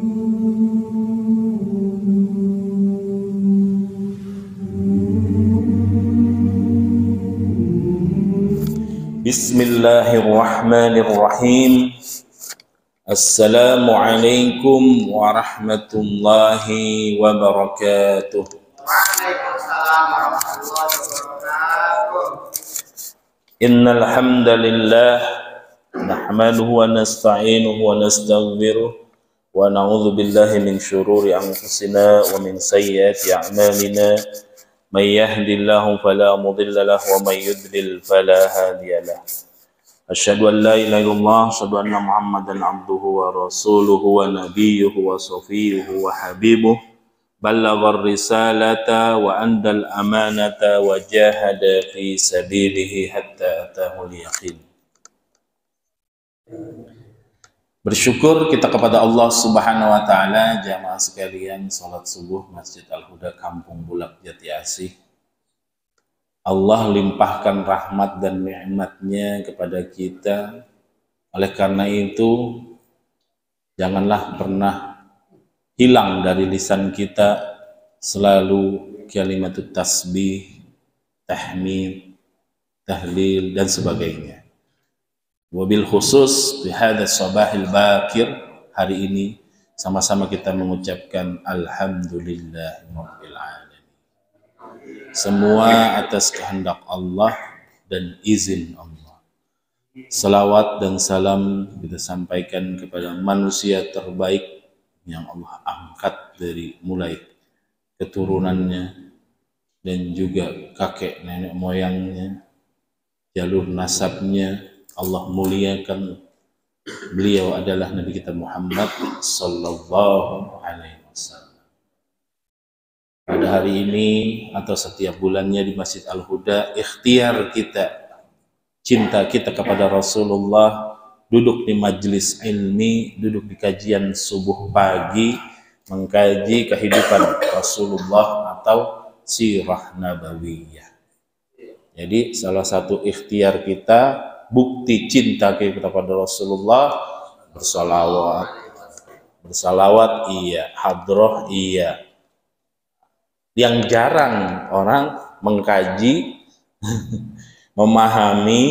Bismillahirrahmanirrahim. Assalamualaikum warahmatullahi wabarakatuh. Waalaikumsalam warahmatullahi wabarakatuh. Innal hamdalillah nahmaduhu wa nasta'inuhu wa nastaghfiruh wa na'udzu billahi min syururi anfusina wa min sayyiati a'malina. May yahdihillahu fala mudilla lahu wa may yudlil fala hadiya lahu. Asyhadu an la ilaha illallah, asyhadu anna Muhammadan abduhu wa rasuluhu wa nabiyyuhu wa safiyuhu wa habibuh. Ballaghar risalata wa andal amanata wa jahada fi sabilihi hatta atahul yaqin. Bersyukur kita kepada Allah Subhanahu wa taala, jamaah sekalian, salat subuh Masjid Al-Huda Kampung Bulak Jati Asih. Allah limpahkan rahmat dan nikmat-Nya kepada kita. Oleh karena itu, janganlah pernah hilang dari lisan kita selalu kalimatut tasbih, tahmid, tahlil dan sebagainya. Wabil khusus di hadha sabahil bakir, hari ini sama-sama kita mengucapkan alhamdulillahirabbil alamin. Semua atas kehendak Allah dan izin Allah. Salawat dan salam kita sampaikan kepada manusia terbaik yang Allah angkat dari mulai keturunannya dan juga kakek nenek moyangnya, jalur nasabnya. Allah muliakan, beliau adalah Nabi kita Muhammad sallallahu alaihi wasallam. Pada hari ini atau setiap bulannya di Masjid Al-Huda, ikhtiar kita, cinta kita kepada Rasulullah, duduk di majlis ilmi, duduk di kajian subuh pagi, mengkaji kehidupan Rasulullah atau sirah nabawiyah. Jadi salah satu ikhtiar kita, bukti cinta kita kepada Rasulullah, bersalawat iya, hadroh iya. Yang jarang orang mengkaji, memahami,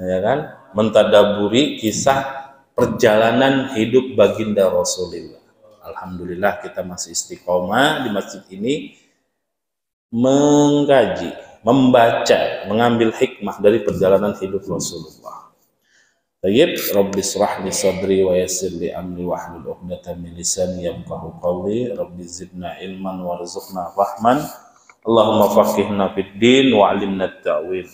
ya kan, mentadaburi kisah perjalanan hidup baginda Rasulullah. Alhamdulillah kita masih istiqomah di masjid ini mengkaji, membaca, mengambil hikmah dari perjalanan hidup Rasulullah. Tayyib, Rabbi shrah li sadri wa yassir li amri wa hlul 'uqdatam min lisani yafqahu qawli. Rabbi zidna ilman warzuqna fahman. Allahumma faqihna fid din wa 'allimna at-ta'wil.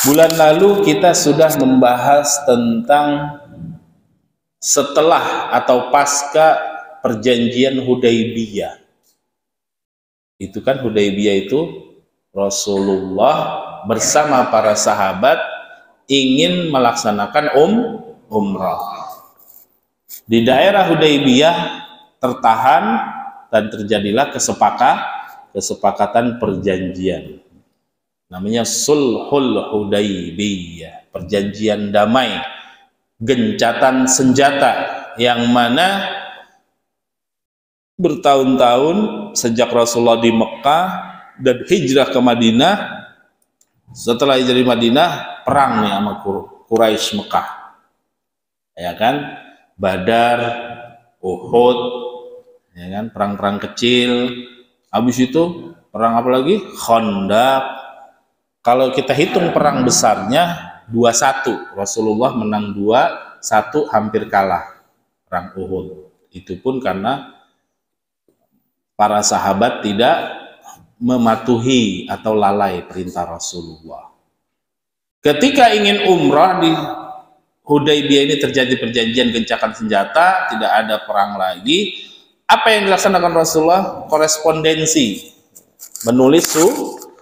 Bulan lalu kita sudah membahas tentang setelah atau pasca perjanjian Hudaybiyah. Itu kan Hudaybiyah itu Rasulullah bersama para sahabat ingin melaksanakan umrah. Di daerah Hudaybiyah tertahan dan terjadilah kesepakatan perjanjian. Namanya Sulhul Hudaybiyah, perjanjian damai, gencatan senjata, yang mana bertahun-tahun sejak Rasulullah di Mekah dan hijrah ke Madinah. Setelah hijrah di Madinah, perang nih sama Quraisy Mekah, ya kan, Badar, Uhud, ya kan, perang-perang kecil. Habis itu perang apa lagi? Khandaq. Kalau kita hitung perang besarnya 2-1, Rasulullah menang 2-1, hampir kalah perang Uhud. Itu pun karena para sahabat tidak mematuhi atau lalai perintah Rasulullah. Ketika ingin umrah di Hudaybiyah ini terjadi perjanjian gencatan senjata, tidak ada perang lagi. Apa yang dilaksanakan Rasulullah? Korespondensi, menulis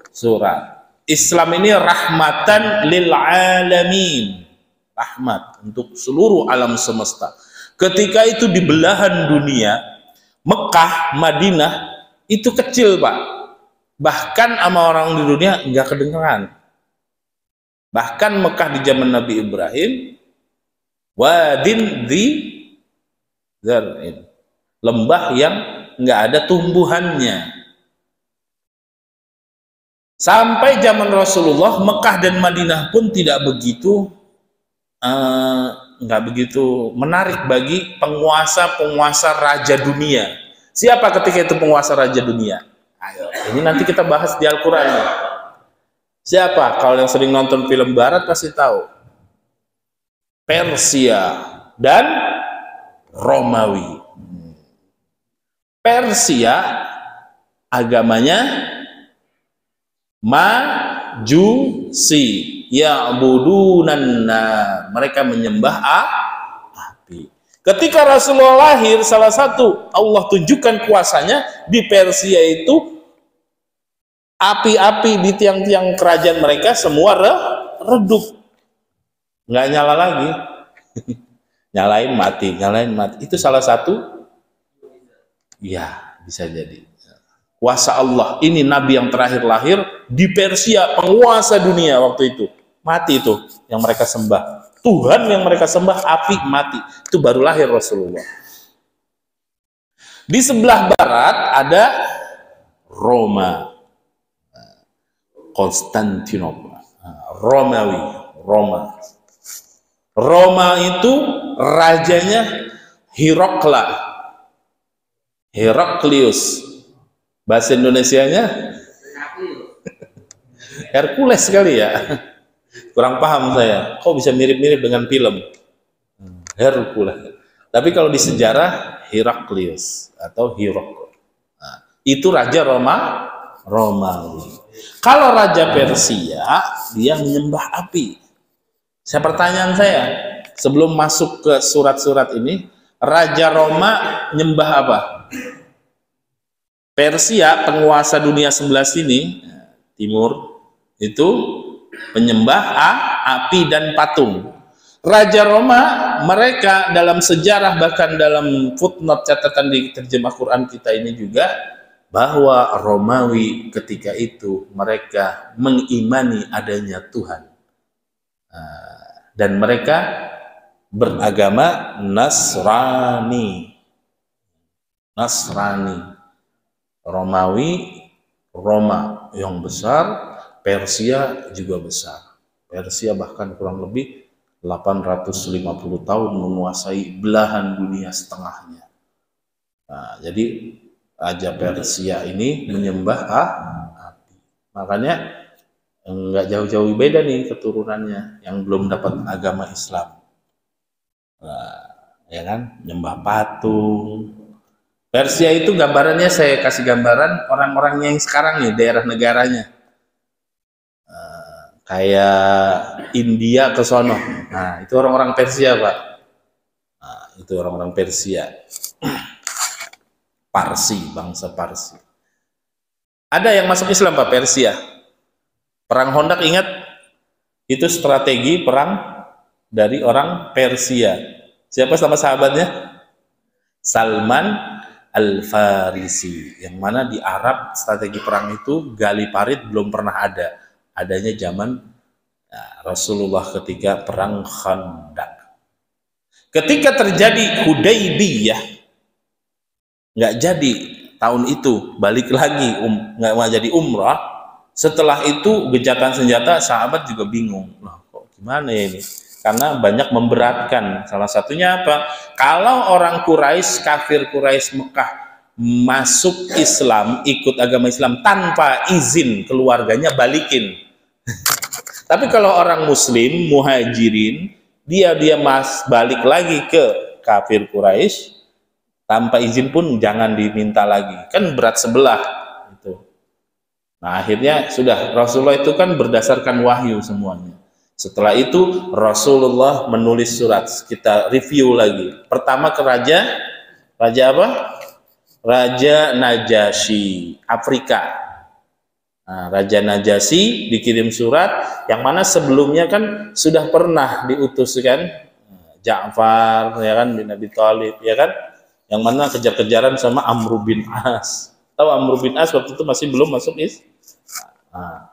surat. Islam ini rahmatan lil alamin, rahmat untuk seluruh alam semesta. Ketika itu di belahan dunia, Mekah, Madinah itu kecil, Pak. Bahkan sama orang di dunia nggak kedengeran. Bahkan Mekah di zaman Nabi Ibrahim Wadin di zar'in, lembah yang nggak ada tumbuhannya. Sampai zaman Rasulullah, Mekah dan Madinah pun tidak begitu nggak begitu menarik bagi penguasa-penguasa raja dunia. Siapa ketika itu penguasa raja dunia? Ayo, ini nanti kita bahas di Al-Quran. Siapa? Kalau yang sering nonton film Barat pasti tahu. Persia dan Romawi. Persia agamanya Majusi, ya'budunanna, mereka menyembah api. Ketika Rasulullah lahir, salah satu Allah tunjukkan kuasanya di Persia itu, api-api di tiang-tiang kerajaan mereka semua redup, nggak nyala lagi. nyalain mati. Itu salah satu, ya bisa jadi kuasa Allah. Ini Nabi yang terakhir lahir di Persia, penguasa dunia waktu itu. Mati itu yang mereka sembah. Tuhan yang mereka sembah, api, mati. Itu baru lahir Rasulullah. Di sebelah barat ada Roma, Konstantinopel, Romawi, Roma. Roma itu rajanya Heraklius. Bahasa Indonesianya Hercules kali ya. Kurang paham saya. Kok bisa mirip-mirip dengan film Hercules. Tapi kalau di sejarah Heraklius atau Hirok. Nah, itu raja Romawi. Kalau raja Persia, dia menyembah api. Pertanyaan saya, sebelum masuk ke surat-surat ini, raja Roma nyembah apa? Persia, penguasa dunia sebelah sini, timur, itu penyembah api dan patung. Raja Roma, mereka dalam sejarah, bahkan dalam footnote catatan di terjemah Quran kita ini juga, bahwa Romawi ketika itu mereka mengimani adanya Tuhan. Dan mereka beragama Nasrani. Romawi, Roma yang besar, Persia juga besar. Persia bahkan kurang lebih 850 tahun menguasai belahan dunia setengahnya. Nah, jadi Raja Persia ini menyembah api. Makanya nggak jauh-jauh beda nih keturunannya yang belum dapat agama Islam. Nah, ya kan, nyembah patung. Persia itu gambarannya, saya kasih gambaran orang-orangnya yang sekarang nih, daerah negaranya. Kayak India ke sono. Nah, itu orang-orang Persia, Pak. Nah, itu orang-orang Persia. Parsi, bangsa Parsi. Ada yang masuk Islam, Pak, Persia. Perang Hondak, ingat? Itu strategi perang dari orang Persia. Siapa sama sahabatnya? Salman Al-Farisi, yang mana di Arab strategi perang itu gali parit belum pernah ada. Adanya zaman Rasulullah ketika perang Khandaq. Ketika terjadi Hudaybiyah, nggak jadi tahun itu, balik lagi nggak mau jadi umrah. Setelah itu gencatan senjata, sahabat juga bingung. Nah, kok gimana ya ini? Karena banyak memberatkan. Salah satunya apa? Kalau orang Quraisy, kafir Quraisy Mekah masuk Islam, ikut agama Islam tanpa izin keluarganya, balikin. Tapi kalau orang Muslim, muhajirin, dia balik lagi ke kafir Quraisy tanpa izin pun jangan diminta lagi. Kan berat sebelah itu. Nah, akhirnya sudah, Rasulullah itu kan berdasarkan wahyu semuanya. Setelah itu Rasulullah menulis surat. Kita review lagi. Pertama ke raja apa? Raja Najasyi, Afrika. Nah, Raja Najasyi dikirim surat, yang mana sebelumnya kan sudah pernah diutus kan, Ja'far, ya kan, bin Abi Thalib, ya kan, yang mana kejar-kejaran sama Amr bin As. Tahu Amr bin As waktu itu masih belum masuk Islam. Nah,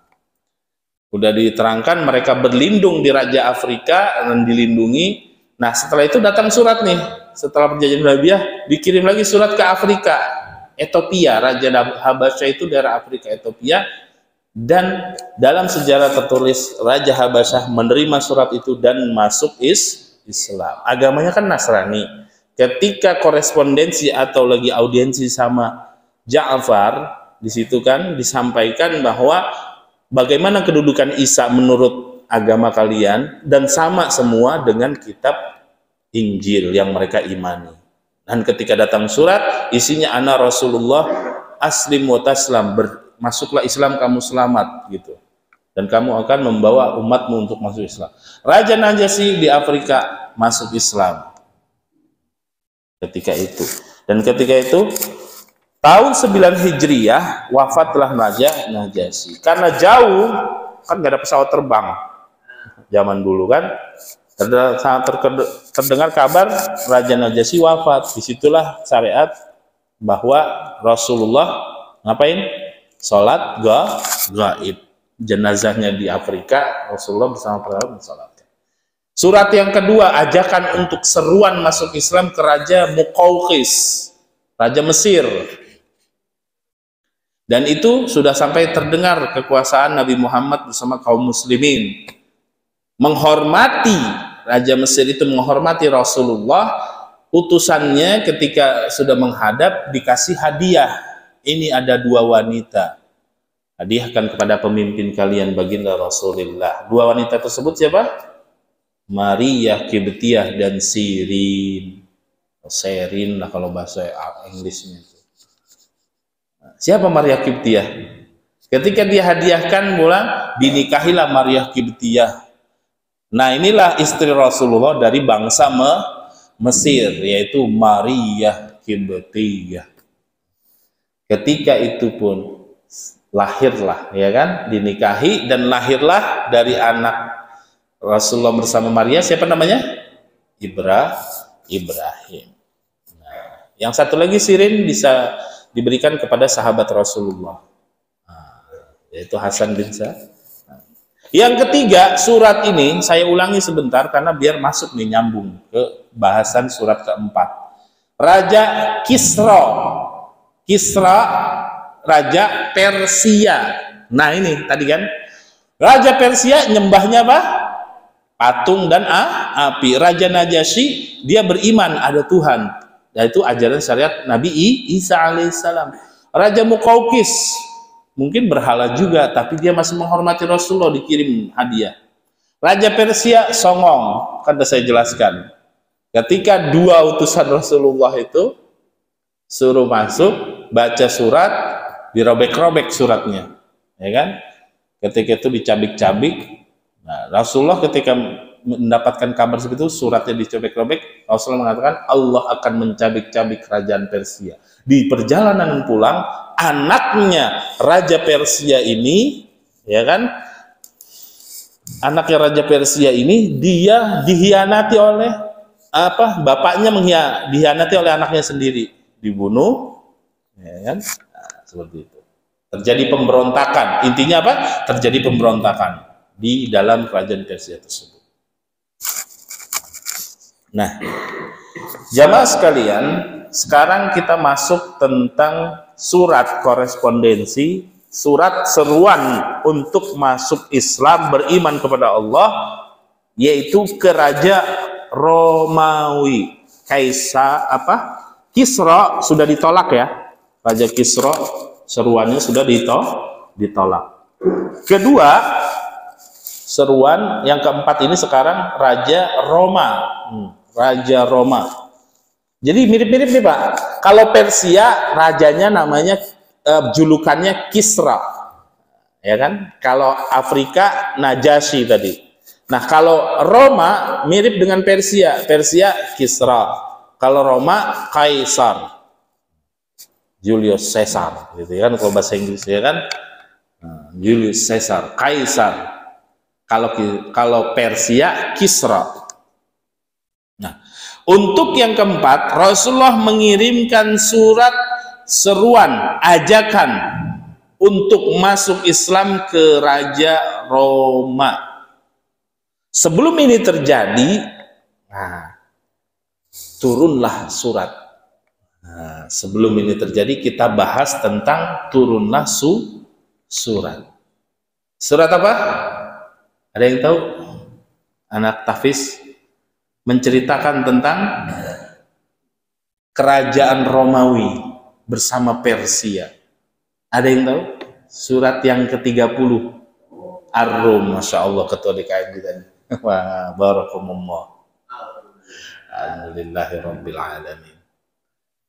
udah diterangkan mereka berlindung di Raja Afrika dan dilindungi Nah, setelah itu datang surat nih. Setelah perjanjian Hudaybiyah, dikirim lagi surat ke Afrika, Ethiopia. Raja Habasyah itu daerah Afrika, Ethiopia. Dan dalam sejarah tertulis Raja Habasyah menerima surat itu dan masuk Islam. Agamanya kan Nasrani. Ketika korespondensi atau lagi audiensi sama Ja'far, di situ kan disampaikan bahwa bagaimana kedudukan Isa menurut agama kalian, dan sama semua dengan kitab Injil yang mereka imani. Dan ketika datang surat, isinya ana Rasulullah aslim wa taslam, masuklah Islam kamu selamat gitu. Dan kamu akan membawa umatmu untuk masuk Islam. Raja Najasyi di Afrika masuk Islam ketika itu. Dan ketika itu tahun 9 Hijriyah wafatlah Raja Najasyi. Karena jauh, kan gak ada pesawat terbang zaman dulu kan. Sangat terdengar kabar Raja Najasyi wafat. Disitulah syariat bahwa Rasulullah ngapain? Sholat gaib. Jenazahnya di Afrika, Rasulullah bersama para mensolatkan. Surat yang kedua, ajakan untuk seruan masuk Islam ke Raja Muqawqis, Raja Mesir. Dan itu sudah sampai terdengar kekuasaan Nabi Muhammad bersama kaum muslimin. Menghormati, Raja Mesir itu menghormati Rasulullah, utusannya ketika sudah menghadap dikasih hadiah. Ini ada 2 wanita, hadiahkan kepada pemimpin kalian baginda Rasulullah. 2 wanita tersebut siapa? Maria Kibtiyah dan Sirin. Serin lah kalau bahasa Inggrisnya. Siapa Maria Kibtiyah? Ketika dia hadiahkan pulang, dinikahilah Maria Kibtiyah. Nah, inilah istri Rasulullah dari bangsa Mesir, yaitu Maria Kibtiyah. Ketika itu pun lahirlah, ya kan, dinikahi dan lahirlah dari anak Rasulullah bersama Maria, siapa namanya? Ibrahim. Nah, yang satu lagi Sirin bisa diberikan kepada sahabat Rasulullah, yaitu Hasan bin Sa'ad. Yang ketiga, surat ini saya ulangi sebentar karena biar masuk nih, nyambung ke bahasan surat keempat. Raja Kisra, Raja Persia. Nah ini tadi kan, Raja Persia nyembahnya apa? Patung dan api. Raja Najasyi dia beriman ada Tuhan, yaitu ajaran syariat Nabi Isa alaihissalam. Raja Muqawqis mungkin berhala juga, tapi dia masih menghormati Rasulullah, dikirim hadiah. Raja Persia songong, kan sudah saya jelaskan. Ketika 2 utusan Rasulullah itu suruh masuk, baca surat, dirobek-robek suratnya, ya kan? Ketika itu dicabik-cabik. Nah, Rasulullah ketika mendapatkan kabar seperti itu, suratnya dicobek-robek, Rasulullah mengatakan Allah akan mencabik-cabik kerajaan Persia. Di perjalanan pulang, anaknya Raja Persia ini, ya kan? Anaknya Raja Persia ini dia dihianati oleh apa? Bapaknya dihianati oleh anaknya sendiri, dibunuh, ya kan? Nah, seperti itu. Terjadi pemberontakan. Intinya apa? Terjadi pemberontakan di dalam kerajaan Persia tersebut. Nah, jamaah sekalian, sekarang kita masuk tentang surat korespondensi, surat seruan untuk masuk Islam, beriman kepada Allah, yaitu ke Raja Romawi. Kisra sudah ditolak ya. Raja Kisra seruannya sudah ditolak. Kedua, seruan yang keempat ini sekarang Raja Roma. Raja Roma. Jadi mirip-mirip nih Pak. Kalau Persia rajanya namanya julukannya Kisra, ya kan? Kalau Afrika Najasyi tadi. Nah kalau Roma mirip dengan Persia, Persia Kisra. Kalau Roma Kaisar, Julius Caesar, gitu kan? Kalau bahasa Inggris ya kan, Julius Caesar, Kaisar. Kalau Persia Kisra. Nah, untuk yang keempat, Rasulullah mengirimkan surat seruan, ajakan untuk masuk Islam ke Raja Roma. Sebelum ini terjadi, Nah, turunlah surat. Nah, sebelum ini terjadi kita bahas tentang turunlah surat. Surat apa? Ada yang tahu? Anak tahfiz menceritakan tentang kerajaan Romawi bersama Persia. Ada yang tahu? Surat yang ke-30 Ar-Rum. Masya Allah, ketua DKM kita. Wah, barakallah. Alhamdulillahirabbil alamin.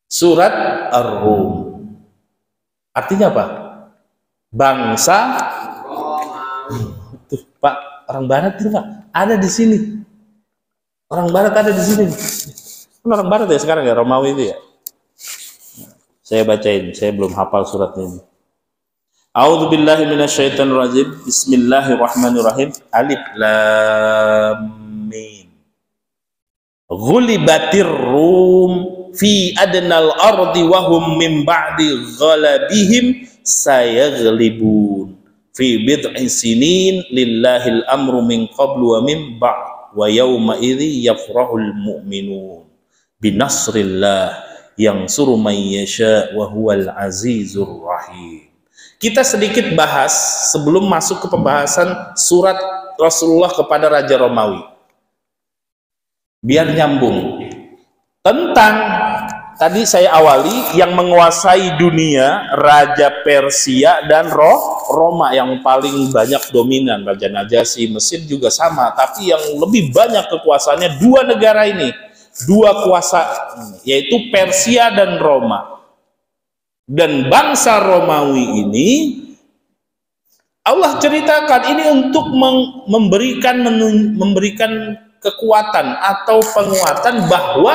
Surat Ar-Rum artinya apa? Bangsa. Tuh, Pak, orang barat itu Pak ada di sini. Orang barat ada di sini. Orang barat ya sekarang ya, Romawi itu ya. Saya bacain, saya belum hafal surat ini. A'udzubillahi minasyaitonirrajim. Bismillahirrahmanirrahim. Alif lam mim. Ghulibatir rum fi adnal ardi wa hum min ba'di ghalabihim sayaghlibun fi bid'i sinin lillahil amru min qablu wa min ba'd wa yawma idzi yafrahul mu'minun binasrillah yansuru man yasha wa huwal azizur rahim. Kita sedikit bahas sebelum masuk ke pembahasan surat Rasulullah kepada Raja Romawi, biar nyambung. Tentang tadi saya awali yang menguasai dunia, Raja Persia dan Roma yang paling banyak dominan. Raja Najasyi Mesir juga sama, tapi yang lebih banyak kekuasaannya dua negara ini, dua kuasa, yaitu Persia dan Roma. Dan bangsa Romawi ini Allah ceritakan ini untuk memberikan kekuatan atau penguatan bahwa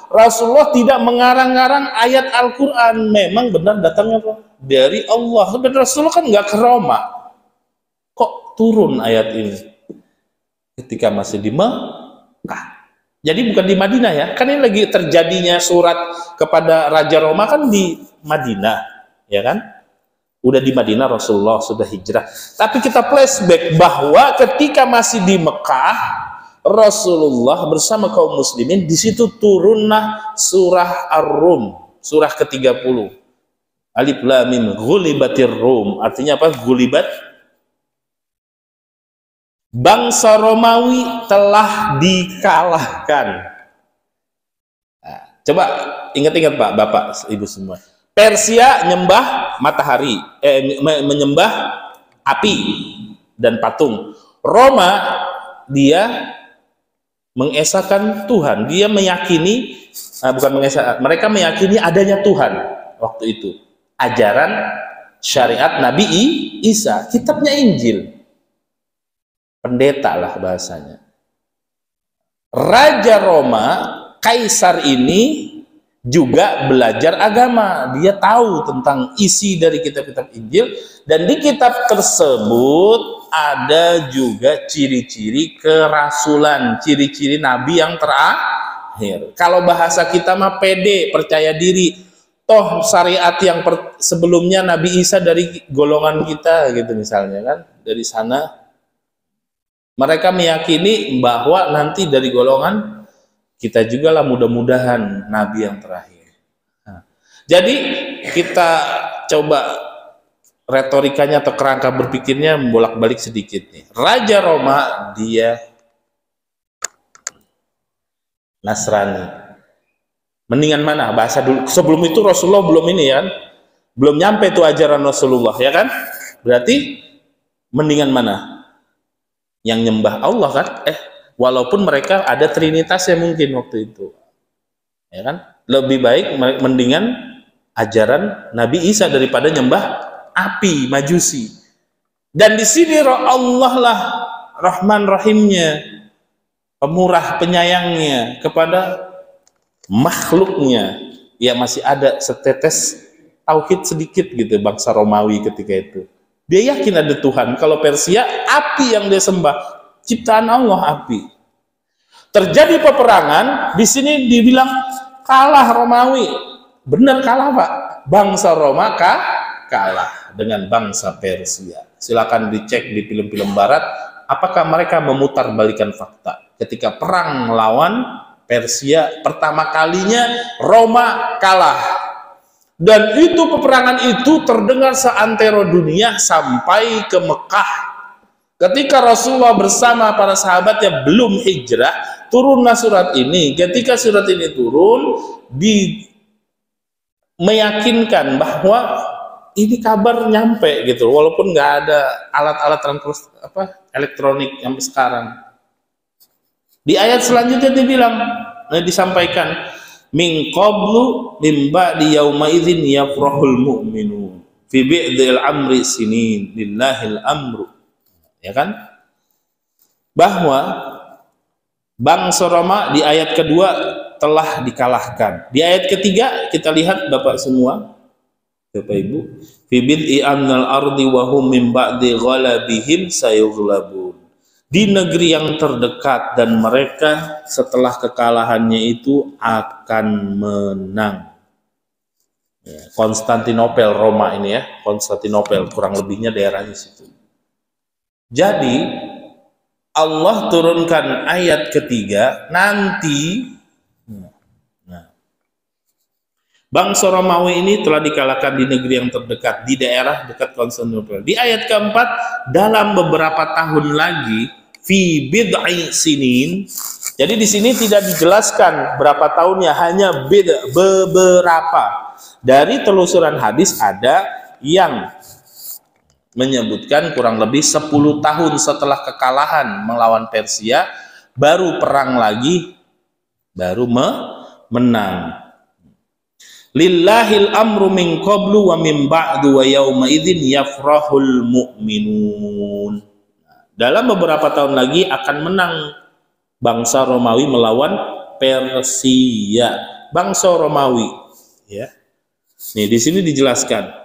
Rasulullah tidak mengarang-arang ayat Al-Quran. Memang benar datangnya dari Allah. Dan Rasulullah kan nggak ke Roma. Kok turun ayat ini? Ketika masih di Mekah. Jadi bukan di Madinah ya. Kan ini lagi terjadinya surat kepada Raja Roma kan di Madinah. Ya kan? Udah di Madinah Rasulullah sudah hijrah. Tapi kita flashback bahwa ketika masih di Mekah, Rasulullah bersama kaum muslimin, di situ turunlah surah Ar-Rum, surah ke-30. Alif lam mim, ghulibatir rum. Artinya apa? Ghulibat. Bangsa Romawi telah dikalahkan. Nah, coba ingat-ingat Pak, Bapak, Ibu semua. Persia nyembah matahari, menyembah api dan patung. Roma dia mengesahkan Tuhan, dia meyakini, bukan mengesahkan, mereka meyakini adanya Tuhan waktu itu. Ajaran syariat Nabi Isa, kitabnya Injil, pendeta lah bahasanya. Raja Roma, Kaisar ini juga belajar agama, dia tahu tentang isi dari kitab-kitab Injil, dan di kitab tersebut ada juga ciri-ciri kerasulan, ciri-ciri nabi yang terakhir. Kalau bahasa kita mah pede, percaya diri, toh syariat yang sebelumnya Nabi Isa dari golongan kita gitu misalnya kan, dari sana mereka meyakini bahwa nanti dari golongan kita juga lah mudah-mudahan nabi yang terakhir. Nah, jadi kita coba retorikanya atau kerangka berpikirnya bolak-balik sedikit nih. Raja Roma dia Nasrani. Mendingan mana bahasa dulu? Sebelum itu Rasulullah belum ini ya kan? Belum nyampe tuh ajaran Rasulullah ya kan? Berarti mendingan mana? Yang nyembah Allah kan? Walaupun mereka ada trinitas ya mungkin waktu itu. Ya kan? Lebih baik mendingan ajaran Nabi Isa daripada nyembah api majusi. Dan di sini Allah lah Rahman Rahimnya, pemurah penyayangnya kepada makhluknya. Ya masih ada setetes tauhid sedikit gitu bangsa Romawi ketika itu. Dia yakin ada Tuhan. Kalau Persia, api yang dia sembah, ciptaan Allah api. Terjadi peperangan, di sini dibilang kalah Romawi. Benar kalah Pak. Bangsa Roma kalah dengan bangsa Persia. Silakan dicek di film-film barat, apakah mereka memutarbalikan fakta? Ketika perang melawan Persia, pertama kalinya Roma kalah. Dan itu peperangan itu terdengar seantero dunia sampai ke Mekah. Ketika Rasulullah bersama para sahabatnya belum hijrah, turunlah surat ini. Ketika surat ini turun, meyakinkan bahwa ini kabar nyampe gitu, walaupun nggak ada alat-alat elektronik yang sekarang. Di ayat selanjutnya disampaikan min qablu min ba'di yauma idzin yafrahul mu'minun fi bi'dil amri sinin lillahil amru, ya kan, bahwa bangsa Roma di ayat kedua telah dikalahkan. Di ayat ketiga kita lihat Bapak semua, Bapak Ibu, fi bid'i amnal ardi wa hum min ba'di ghalabihim sayughlabun. Di negeri yang terdekat dan mereka setelah kekalahannya itu akan menang. Konstantinopel, Roma ini ya, Konstantinopel, kurang lebihnya daerahnya situ. Jadi Allah turunkan ayat ketiga, nanti bangsa Romawi ini telah dikalahkan di negeri yang terdekat, di daerah dekat Konstantinopel. Di ayat keempat, dalam beberapa tahun lagi, fi bid'i sinin. Jadi di sini tidak dijelaskan berapa tahunnya, hanya beberapa. Dari telusuran hadis ada yang menyebutkan kurang lebih 10 tahun setelah kekalahan melawan Persia, baru perang lagi, baru menang. Lillahil amru min qablu wa min ba'du wa yauma idzin yafrahul mu'minun. Dalam beberapa tahun lagi akan menang bangsa Romawi melawan Persia. Bangsa Romawi, ya. Nih di sini dijelaskan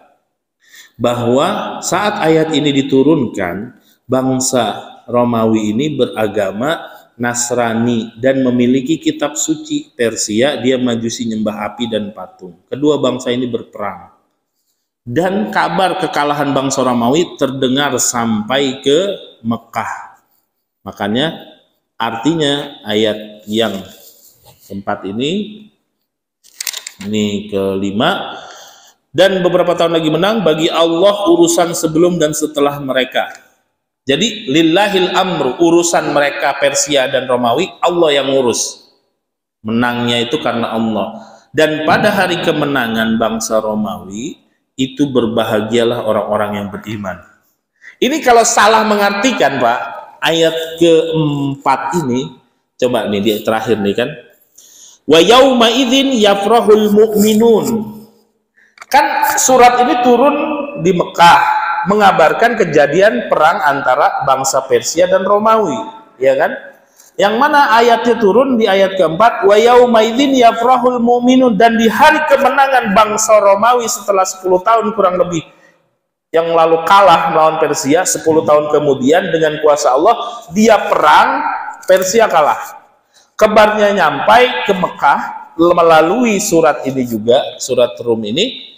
bahwa saat ayat ini diturunkan, bangsa Romawi ini beragama Nasrani dan memiliki kitab suci. Persia dia majusi, nyembah api dan patung. Kedua bangsa ini berperang. Dan kabar kekalahan bangsa Romawi terdengar sampai ke Mekah. Makanya artinya ayat yang keempat ini kelima, dan beberapa tahun lagi menang bagi Allah urusan sebelum dan setelah mereka. Jadi lillahil amru, urusan mereka Persia dan Romawi Allah yang ngurus. Menangnya itu karena Allah. Dan pada hari kemenangan bangsa Romawi itu berbahagialah orang-orang yang beriman. Ini kalau salah mengartikan Pak, ayat keempat ini, coba nih di terakhir nih kan, wa yauma idzin yafrahul mu'minun. Kan surat ini turun di Mekah, mengabarkan kejadian perang antara bangsa Persia dan Romawi, ya kan? Yang mana ayatnya turun di ayat keempat, wa yauma idzin yafrahul mu'minun, dan di hari kemenangan bangsa Romawi setelah 10 tahun kurang lebih yang lalu kalah melawan Persia, 10 tahun kemudian dengan kuasa Allah dia perang, Persia kalah. Kabarnya nyampai ke Mekah melalui surat ini juga, surat Rum ini,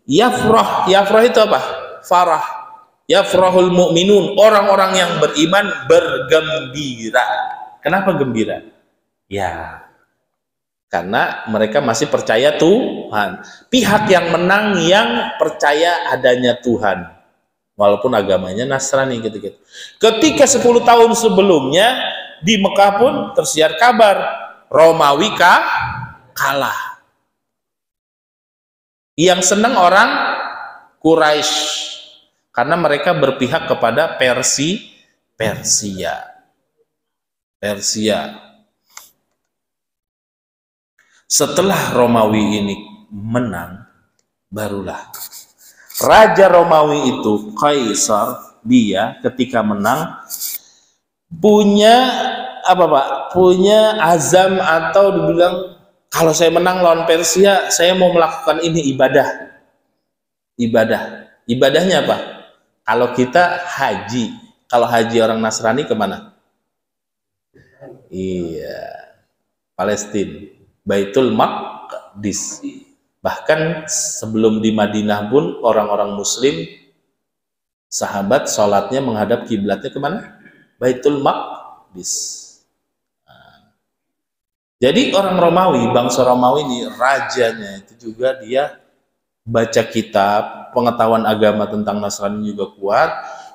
Yafrah itu apa? Farah. Yafrahul mu'minun, orang-orang yang beriman bergembira. Kenapa gembira? Ya, karena mereka masih percaya Tuhan. Pihak yang menang yang percaya adanya Tuhan, walaupun agamanya Nasrani gitu-gitu. Ketika 10 tahun sebelumnya di Mekah pun tersiar kabar Romawi kalah. Yang senang orang Quraisy karena mereka berpihak kepada Persia. Setelah Romawi ini menang, barulah Raja Romawi itu Kaisar, dia ketika menang punya apa Pak? Punya azam atau dibilang, kalau saya menang lawan Persia, saya mau melakukan ini ibadah. Ibadahnya apa? Kalau kita haji, kalau haji orang Nasrani kemana? Iya, Palestina, Baitul Maqdis. Bahkan sebelum di Madinah pun orang-orang Muslim sahabat sholatnya menghadap kiblatnya kemana? Baitul Maqdis. Jadi orang Romawi, bangsa Romawi ini, rajanya itu juga dia baca kitab, pengetahuan agama tentang Nasrani juga kuat.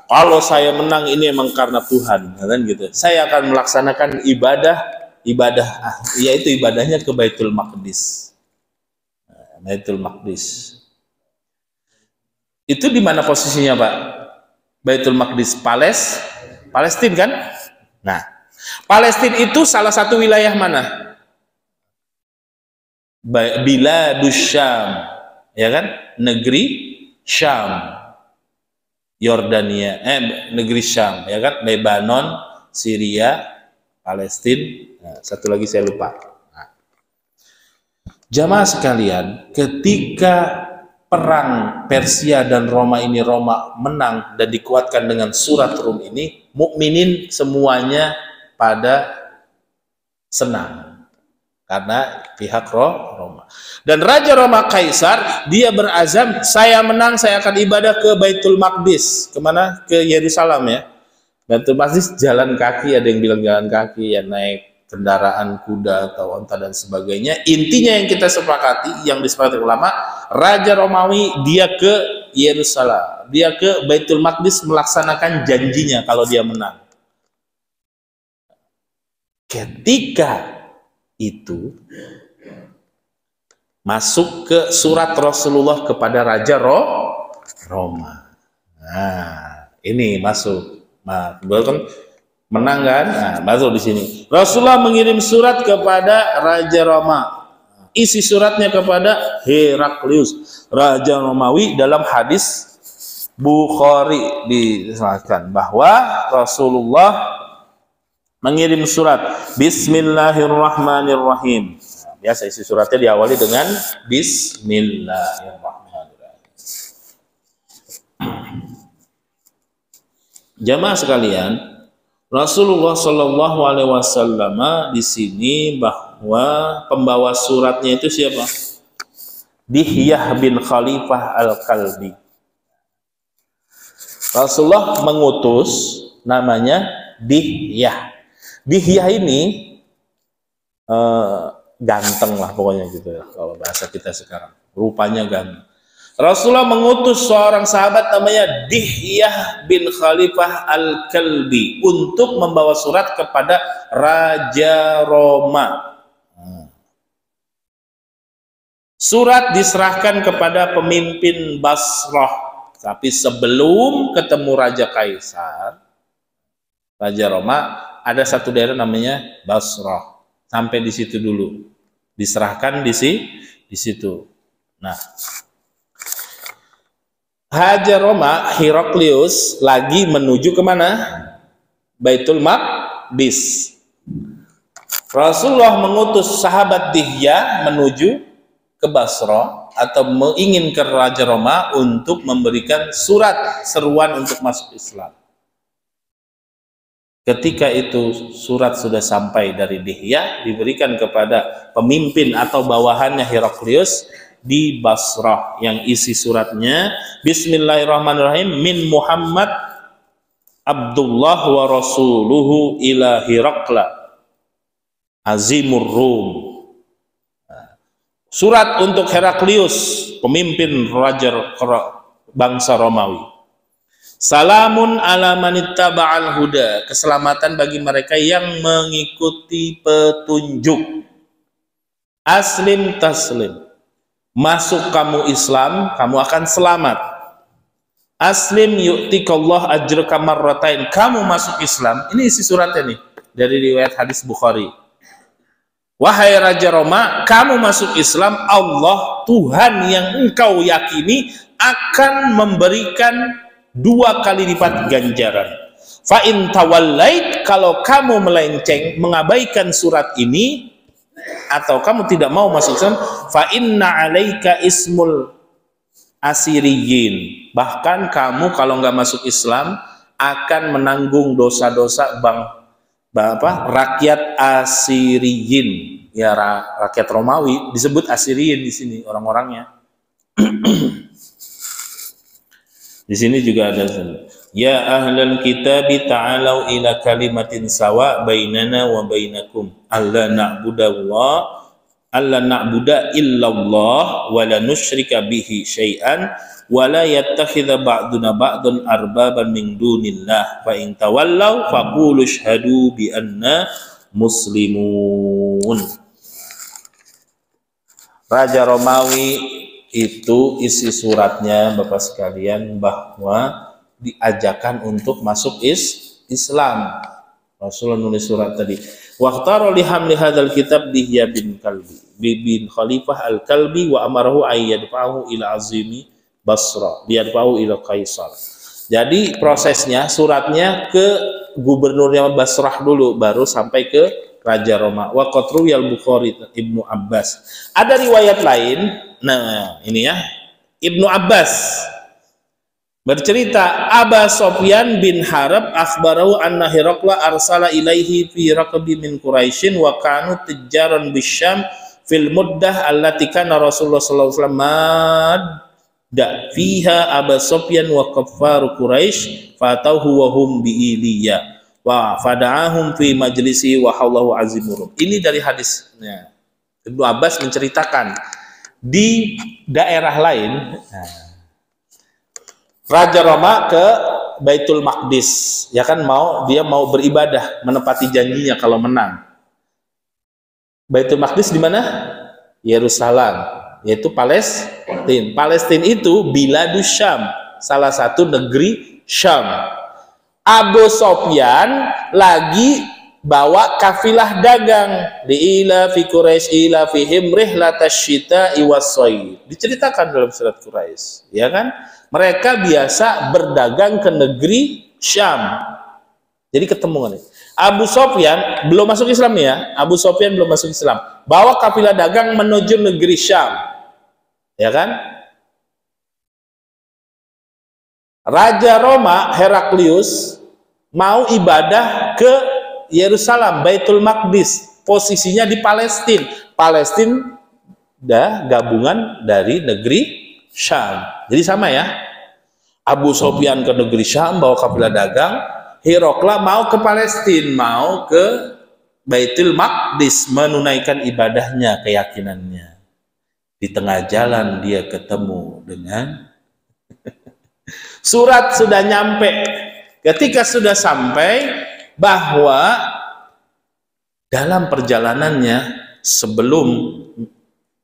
Kalau saya menang ini emang karena Tuhan, kan gitu. Saya akan melaksanakan ibadah, yaitu ibadahnya ke Baitul Maqdis. Baitul Maqdis. Itu di mana posisinya, Pak? Baitul Maqdis, Palestina kan? Nah, Palestina itu salah satu wilayah mana? Biladus Syam, ya kan? Negeri Syam, Yordania, negeri Syam, ya kan? Lebanon, Syria, Palestina. Nah, satu lagi saya lupa. Nah, jamaah sekalian, ketika perang Persia dan Roma ini, Roma menang dan dikuatkan dengan surat Rum ini, mukminin semuanya pada senang. Karena pihak Roma. Dan Raja Roma Kaisar, dia berazam, saya menang, saya akan ibadah ke Baitul Maqdis. Kemana? Ke Yerusalem ya. Baitul Maqdis jalan kaki, ada yang bilang jalan kaki, ya naik kendaraan kuda atau onta dan sebagainya. Intinya yang kita sepakati, yang disepakati ulama, Raja Romawi dia ke Yerusalem. Dia ke Baitul Maqdis melaksanakan janjinya kalau dia menang. Ketika itu masuk ke surat Rasulullah kepada Raja Roma. Nah, ini masuk. Nah, kan menang kan? Nah, masuk di sini. Rasulullah mengirim surat kepada Raja Roma. Isi suratnya kepada Heraklius, Raja Romawi. Dalam hadis Bukhari dijelaskan bahwa Rasulullah mengirim surat Bismillahirrahmanirrahim. Nah, biasa isi suratnya diawali dengan Bismillahirrahmanirrahim. Jamaah sekalian, Rasulullah Shallallahu Alaihi Wasallam di sini bahwa pembawa suratnya itu siapa? Dihyah bin Khalifah Al-Kalbi. Rasulullah mengutus namanya Dihyah. Dihyah ini ganteng lah pokoknya gitu ya, kalau bahasa kita sekarang. Rupanya ganteng. Rasulullah mengutus seorang sahabat namanya Dihyah bin Khalifah Al-Kalbi untuk membawa surat kepada Raja Roma. Surat diserahkan kepada pemimpin Basrah. Tapi sebelum ketemu Raja Kaisar, Raja Roma, ada satu daerah namanya Basrah. Sampai di situ dulu. Diserahkan di situ. Nah, Raja Roma, Heraklius, lagi menuju kemana? Baitul Maqdis. Rasulullah mengutus sahabat Dihyah menuju ke Basrah atau ingin ke Raja Roma untuk memberikan surat seruan untuk masuk Islam. Ketika itu surat sudah sampai dari Dihyah, diberikan kepada pemimpin atau bawahannya Heraklius di Basrah, yang isi suratnya Bismillahirrahmanirrahim, min Muhammad Abdullah wa Rasuluhu ila Herakla Azimur Rum. Surat untuk Heraklius, pemimpin raja bangsa Romawi. Salamun ala manittaba'al huda, keselamatan bagi mereka yang mengikuti petunjuk. Aslim taslim, masuk kamu Islam, kamu akan selamat. Aslim yu'tikallah ajraka marratain, kamu masuk Islam. Ini isi suratnya nih, dari riwayat hadis Bukhari. Wahai Raja Roma, kamu masuk Islam, Allah Tuhan yang engkau yakini akan memberikan 2 kali lipat ganjaran. Fa in tawallait, kalau kamu melenceng mengabaikan surat ini atau kamu tidak mau masuk Islam, fa inna alaika ismul asiriyin, bahkan kamu kalau nggak masuk Islam akan menanggung dosa-dosa rakyat Asiriyin, ya rakyat Romawi disebut Asiriyin di sini orang-orangnya. Di sini juga ada ya ahlal kitabi ta'alau ila kalimatin sawa bainana wa bainakum alla na'buda illallah wa la nusyrika bihi syai'an wa la yattakhidha ba'duna ba'dun arbaban min dunillah fa in tawallaw faqulu ashhadu bi anna muslimun. Raja Romawi itu isi suratnya Bapak sekalian bahwa diajakan untuk masuk Islam. Rasulullah nulis surat tadi. Waqtara li hamli hadzal kitab Dihya bin Khalifah al-Kalbi wa amarahu ayyadfa'ahu ila azimi Basra, liyadfa'ahu ila Kaisar. Jadi prosesnya suratnya ke gubernurnya Basrah dulu baru sampai ke Raja Roma. Wa qatru al-Bukhari Ibnu Abbas. Ada riwayat lain. Nah, ini ya. Ibnu Abbas bercerita Aba Sofyan bin Harb akhbarahu anna Hiraqla arsala ilaihi fi raqbi min Quraisyin wa kanu tijjaran bisyam fil muddah allati kana Rasulullah sallallahu alaihi wasallam madda fiha Aba Sofyan wa kaffaru Quraisy fatauhu wa hum bi Iliya wa fada'ahum fi majlisi wa hawlahu azimurum. Ini dari hadisnya. Ibnu Abbas menceritakan di daerah lain Raja Roma ke Baitul Maqdis, ya kan, dia mau beribadah, menepati janjinya kalau menang. Baitul Maqdis di mana? Yerusalem, yaitu Palestina. Palestina itu Biladus Syam, salah satu negeri Syam. Abu Sofyan lagi bawa kafilah dagang di ila fi Quraisy ila fihim rihlatasyita'i was-shayf. Diceritakan dalam surat Quraisy, ya kan? Mereka biasa berdagang ke negeri Syam. Jadi ketemu nih. Abu Sofyan belum masuk Islam ya. Abu Sofyan belum masuk Islam. Bawa kafilah dagang menuju negeri Syam. Ya kan? Raja Roma Heraklius mau ibadah ke Yerusalem, Baitul Maqdis. Posisinya di Palestina. Palestina gabungan dari negeri Syam. Jadi sama ya. Abu Sofyan ke negeri Syam bawa kafilah dagang, Hiraqla mau ke Palestina, mau ke Baitul Maqdis menunaikan ibadahnya, keyakinannya. Di tengah jalan dia ketemu dengan surat sudah nyampe. Ketika sudah sampai bahwa dalam perjalanannya sebelum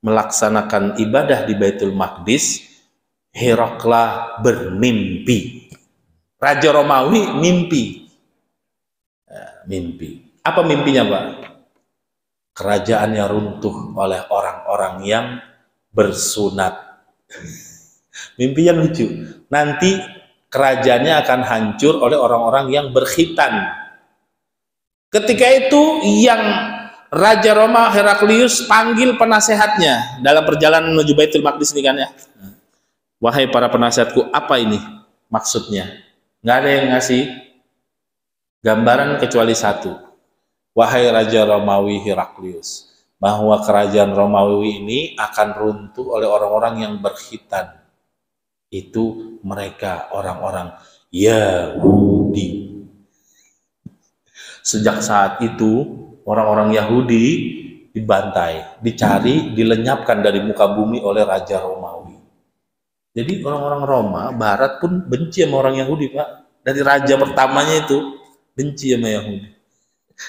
melaksanakan ibadah di Baitul Maqdis, Hiraqla bermimpi. Raja Romawi mimpi. Mimpi. Apa mimpinya, Pak? Kerajaannya runtuh oleh orang-orang yang bersunat. Mimpinya lucu. Nanti kerajaannya akan hancur oleh orang-orang yang berkhitan. Ketika itu yang Raja Roma Heraklius panggil penasehatnya dalam perjalanan menuju Baitul Maqdis ini kan ya. Wahai para penasehatku, apa ini maksudnya? Nggak ada yang ngasih gambaran kecuali satu. Wahai Raja Romawi Heraklius, bahwa kerajaan Romawi ini akan runtuh oleh orang-orang yang berkhitan. Itu mereka orang-orang Yahudi. Sejak saat itu orang-orang Yahudi dibantai, dicari, dilenyapkan dari muka bumi oleh Raja Romawi. Jadi orang-orang Roma Barat pun benci sama orang Yahudi, Pak. Dari raja pertamanya itu benci sama Yahudi.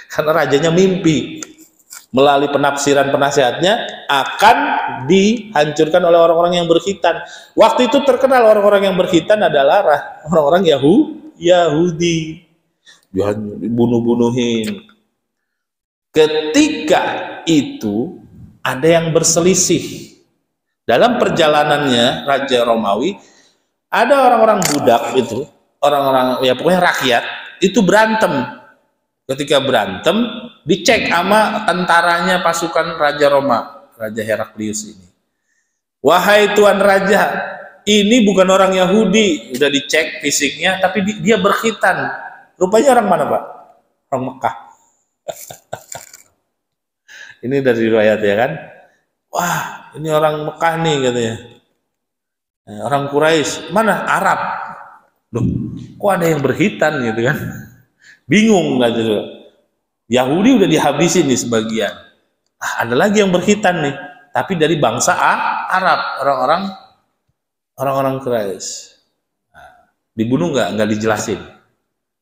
Karena rajanya mimpi melalui penafsiran penasehatnya akan dihancurkan oleh orang-orang yang berkhitan. Waktu itu terkenal orang-orang yang berkhitan adalah orang-orang Yahudi. Dibunuh-bunuhin. Ketika itu ada yang berselisih. Dalam perjalanannya Raja Romawi, ada orang-orang budak itu, orang-orang ya pokoknya rakyat, itu berantem. Ketika berantem, dicek sama tentaranya pasukan Raja Roma, Raja Heraklius ini. Wahai Tuan Raja, ini bukan orang Yahudi, udah dicek fisiknya, tapi dia berkhitan. Rupanya orang mana, Pak? Orang Mekah. Ini dari riwayat ya kan? Wah, ini orang Mekah nih katanya. Orang Quraisy, mana? Arab. Loh, kok ada yang berkhitan gitu kan? Bingung nggak gitu. Yahudi udah dihabisin nih sebagian. Ada lagi yang berkhitan nih, tapi dari bangsa Arab, orang-orang Quraisy. Dibunuh nggak dijelasin.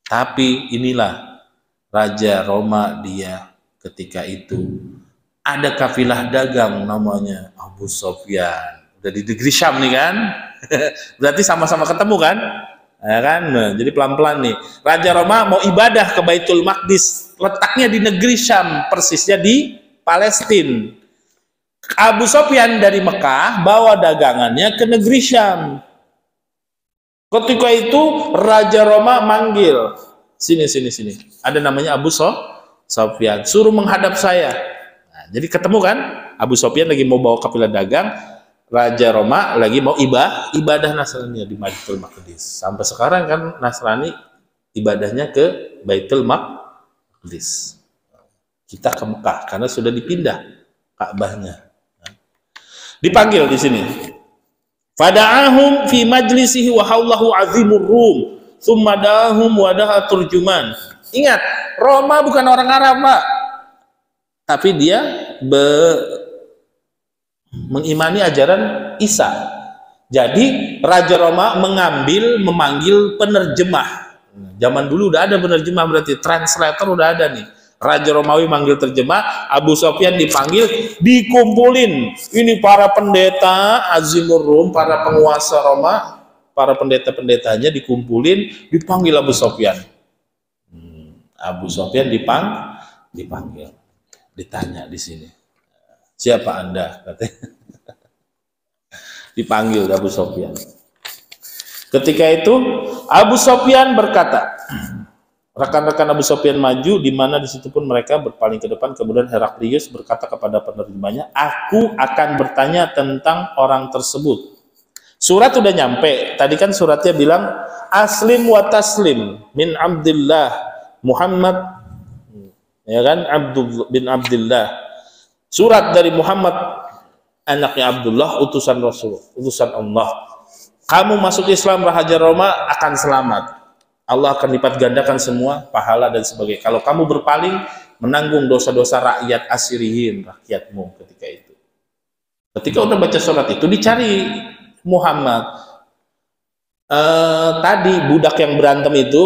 Tapi inilah Raja Roma dia ketika itu. Ada kafilah dagang namanya Abu Sofyan. Udah di negeri Syam nih kan. Berarti sama-sama ketemu kan? Ya kan? Nah, jadi pelan-pelan nih. Raja Roma mau ibadah ke Baitul Maqdis. Letaknya di negeri Syam, persisnya di Palestina. Abu Sofyan dari Mekah bawa dagangannya ke negeri Syam. Ketika itu Raja Roma manggil, sini. Ada namanya Abu Sofyan, suruh menghadap saya. Nah, jadi ketemu kan? Abu Sofyan lagi mau bawa kafilah dagang, Raja Roma lagi mau ibadah Nasrani di Baitul Maqdis. Sampai sekarang kan Nasrani ibadahnya ke Baitul Maqdis. Kita ke Mekah karena sudah dipindah Ka'bahnya. Dipanggil di sini. Fada'ahum fi majlisihi wa haulahu azimur Rum. Tsumma da'ahum wa da'a turjuman. Ingat, Roma bukan orang Arab, Pak. Tapi dia mengimani ajaran Isa. Jadi Raja Roma memanggil penerjemah. Zaman dulu udah ada penerjemah, berarti translator udah ada nih. Raja Romawi manggil terjemah, Abu Sofyan dipanggil, dikumpulin. Ini para pendeta Azimur Rum, para penguasa Roma, para pendeta-pendetanya dikumpulin, dipanggil Abu Sofyan. Abu Sofyan dipanggil, ditanya di sini, siapa Anda? Katanya. Dipanggil Abu Sofyan. Ketika itu Abu Sofyan berkata, rekan-rekan Abu Sofyan maju, di mana di situ pun mereka berpaling ke depan. Kemudian Heraklius berkata kepada penerjemahnya, aku akan bertanya tentang orang tersebut. Surat udah nyampe. Tadi kan suratnya bilang aslim wa taslim min Abdillah Muhammad, ya kan, Abdul bin Abdillah. Surat dari Muhammad anaknya Abdullah, utusan Rasul, utusan Allah. Kamu masuk Islam, Raja Roma akan selamat. Allah akan lipat gandakan semua pahala dan sebagainya. Kalau kamu berpaling, menanggung dosa-dosa rakyat Asiriyin, rakyatmu ketika itu. Ketika udah baca surat itu, dicari Muhammad. Tadi budak yang berantem itu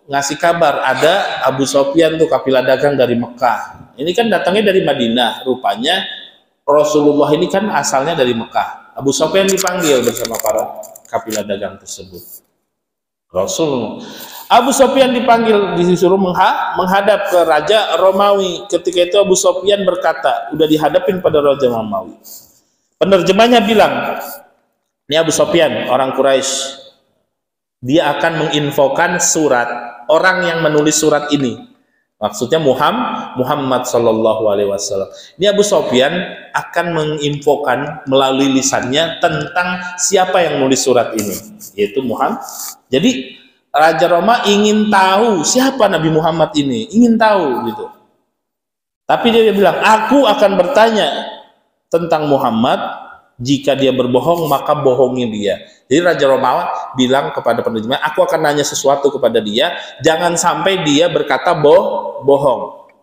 ngasih kabar, ada Abu Sofyan tuh kafilah dagang dari Mekah. Ini kan datangnya dari Madinah. Rupanya Rasulullah ini kan asalnya dari Mekah. Abu Sofyan dipanggil bersama para kafilah dagang tersebut. Abu Sofyan dipanggil, disuruh menghadap ke Raja Romawi. Ketika itu Abu Sofyan berkata, udah dihadapin pada Raja Romawi. Penerjemahnya bilang, ini Abu Sofyan, orang Quraisy, dia akan menginfokan surat, orang yang menulis surat ini. Maksudnya Muhammad Sallallahu Alaihi Wasallam. Ini Abu Sofyan akan menginfokan melalui lisannya tentang siapa yang menulis surat ini, yaitu Muhammad. Jadi Raja Roma ingin tahu siapa Nabi Muhammad ini, ingin tahu gitu. Tapi dia bilang, aku akan bertanya tentang Muhammad, jika dia berbohong maka bohongi dia. Jadi Raja Roma bilang kepada penerjemah, aku akan nanya sesuatu kepada dia, jangan sampai dia berkata bohong.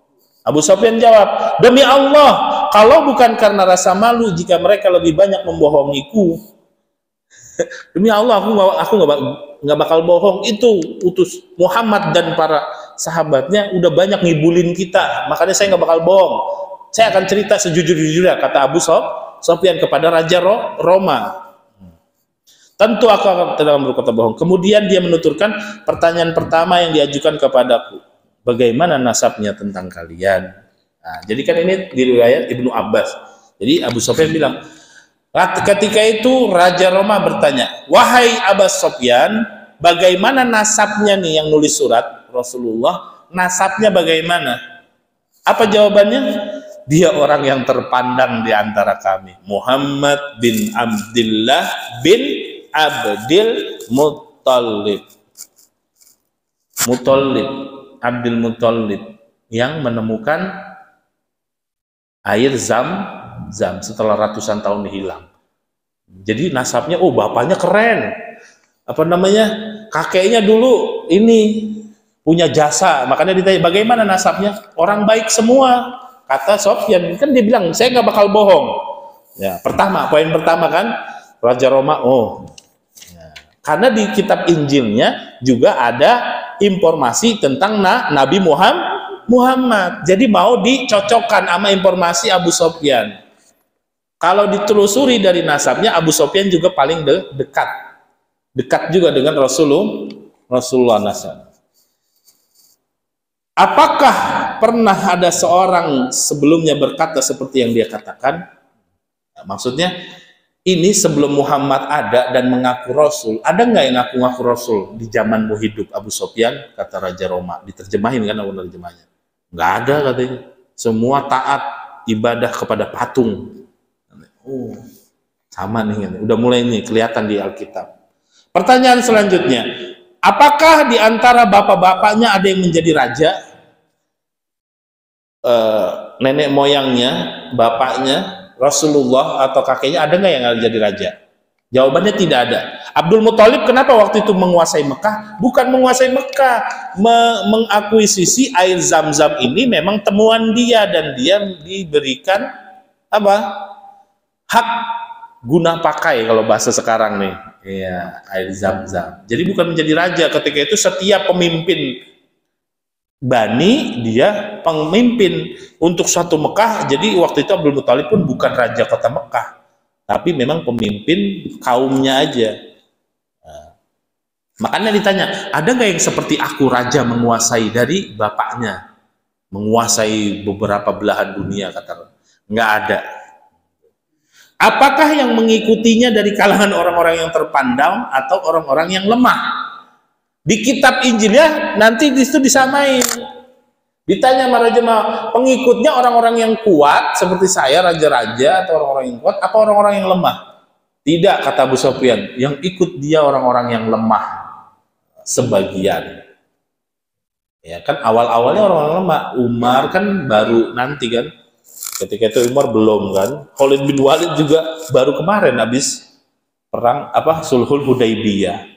Abu Sofyan jawab, demi Allah, kalau bukan karena rasa malu jika mereka lebih banyak membohongiku, demi Allah aku nggak bakal bohong. Itu utus Muhammad dan para sahabatnya udah banyak ngibulin kita, makanya saya nggak bakal bohong. Saya akan cerita sejujur-jujurnya, kata Abu Sofyan kepada Raja Roma. Tentu aku tidak berkata bohong. Kemudian dia menuturkan pertanyaan pertama yang diajukan kepadaku, bagaimana nasabnya tentang kalian? Nah, jadi kan ini di riwayat Ibnu Abbas. Jadi Abu Sofyan bilang, ketika itu Raja Roma bertanya, wahai Abu Sofyan, bagaimana nasabnya nih yang nulis surat Rasulullah? Nasabnya bagaimana? Apa jawabannya? Dia orang yang terpandang di antara kami, Muhammad bin Abdillah bin Abdul Muttalib. Abdul Muttalib yang menemukan air Zam setelah ratusan tahun hilang. Jadi nasabnya, oh bapaknya keren. Apa namanya? kakeknya dulu ini punya jasa, makanya ditanya bagaimana nasabnya, orang baik semua, kata Sofyan. Kan dia bilang saya nggak bakal bohong. Ya, poin pertama kan Raja Roma. Ya. Karena di kitab Injilnya juga ada informasi tentang Nabi Muhammad. Jadi mau dicocokkan sama informasi Abu Sofyan. Kalau ditelusuri dari nasabnya, Abu Sofyan juga paling dekat juga dengan Rasulullah nasab. Apakah pernah ada seorang sebelumnya berkata seperti yang dia katakan? Nah, maksudnya ini sebelum Muhammad ada dan mengaku Rasul, ada nggak yang ngaku Rasul di zamanmu hidup Abu Sofyan? Kata Raja Roma. Diterjemahin kan terjemahnya? Nggak ada katanya. Semua taat ibadah kepada patung. Sama nih, udah mulai nih kelihatan di Alkitab. Pertanyaan selanjutnya, apakah di antara bapak-bapaknya ada yang menjadi raja? Nenek moyangnya, bapaknya, Rasulullah atau kakeknya ada nggak yang jadi raja? Jawabannya tidak ada. Abdul Muthalib kenapa waktu itu menguasai Mekah? Bukan menguasai Mekah, mengakuisisi air Zam-Zam ini memang temuan dia dan dia diberikan apa? Hak guna pakai kalau bahasa sekarang nih. Iya, air Zam-Zam. Jadi bukan menjadi raja. Ketika itu setiap pemimpin Bani dia pemimpin untuk suatu Mekah. Jadi waktu itu Abdul Muthalib pun bukan raja kota Mekah, tapi memang pemimpin kaumnya aja. Nah, makanya ditanya, ada nggak yang seperti aku raja menguasai dari bapaknya, menguasai beberapa belahan dunia? Kata nggak ada. Apakah yang mengikutinya dari kalangan orang-orang yang terpandang atau orang-orang yang lemah? Di kitab Injilnya nanti itu disamain. Ditanya sama Raja, pengikutnya orang-orang yang kuat seperti saya, raja-raja, atau orang-orang yang kuat, apa orang-orang yang lemah? Tidak, kata Abu Sofyan. Yang ikut dia orang-orang yang lemah. Sebagian. Ya kan awal-awalnya orang-orang lemah. Umar kan baru nanti kan. Ketika itu Umar belum kan. Khalid bin Walid juga baru kemarin habis perang Sulhul Hudaybiyah.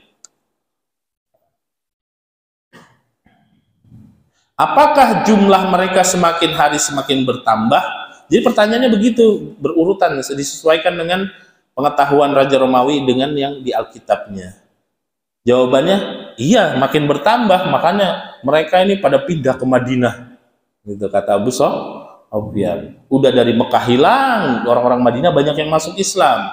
Apakah jumlah mereka semakin hari semakin bertambah? Jadi pertanyaannya begitu, berurutan, disesuaikan dengan pengetahuan Raja Romawi dengan yang di Alkitabnya. Jawabannya, iya, makin bertambah, makanya mereka ini pada pindah ke Madinah. Gitu kata Abu Sofyan. Udah dari Mekah hilang, orang-orang Madinah banyak yang masuk Islam.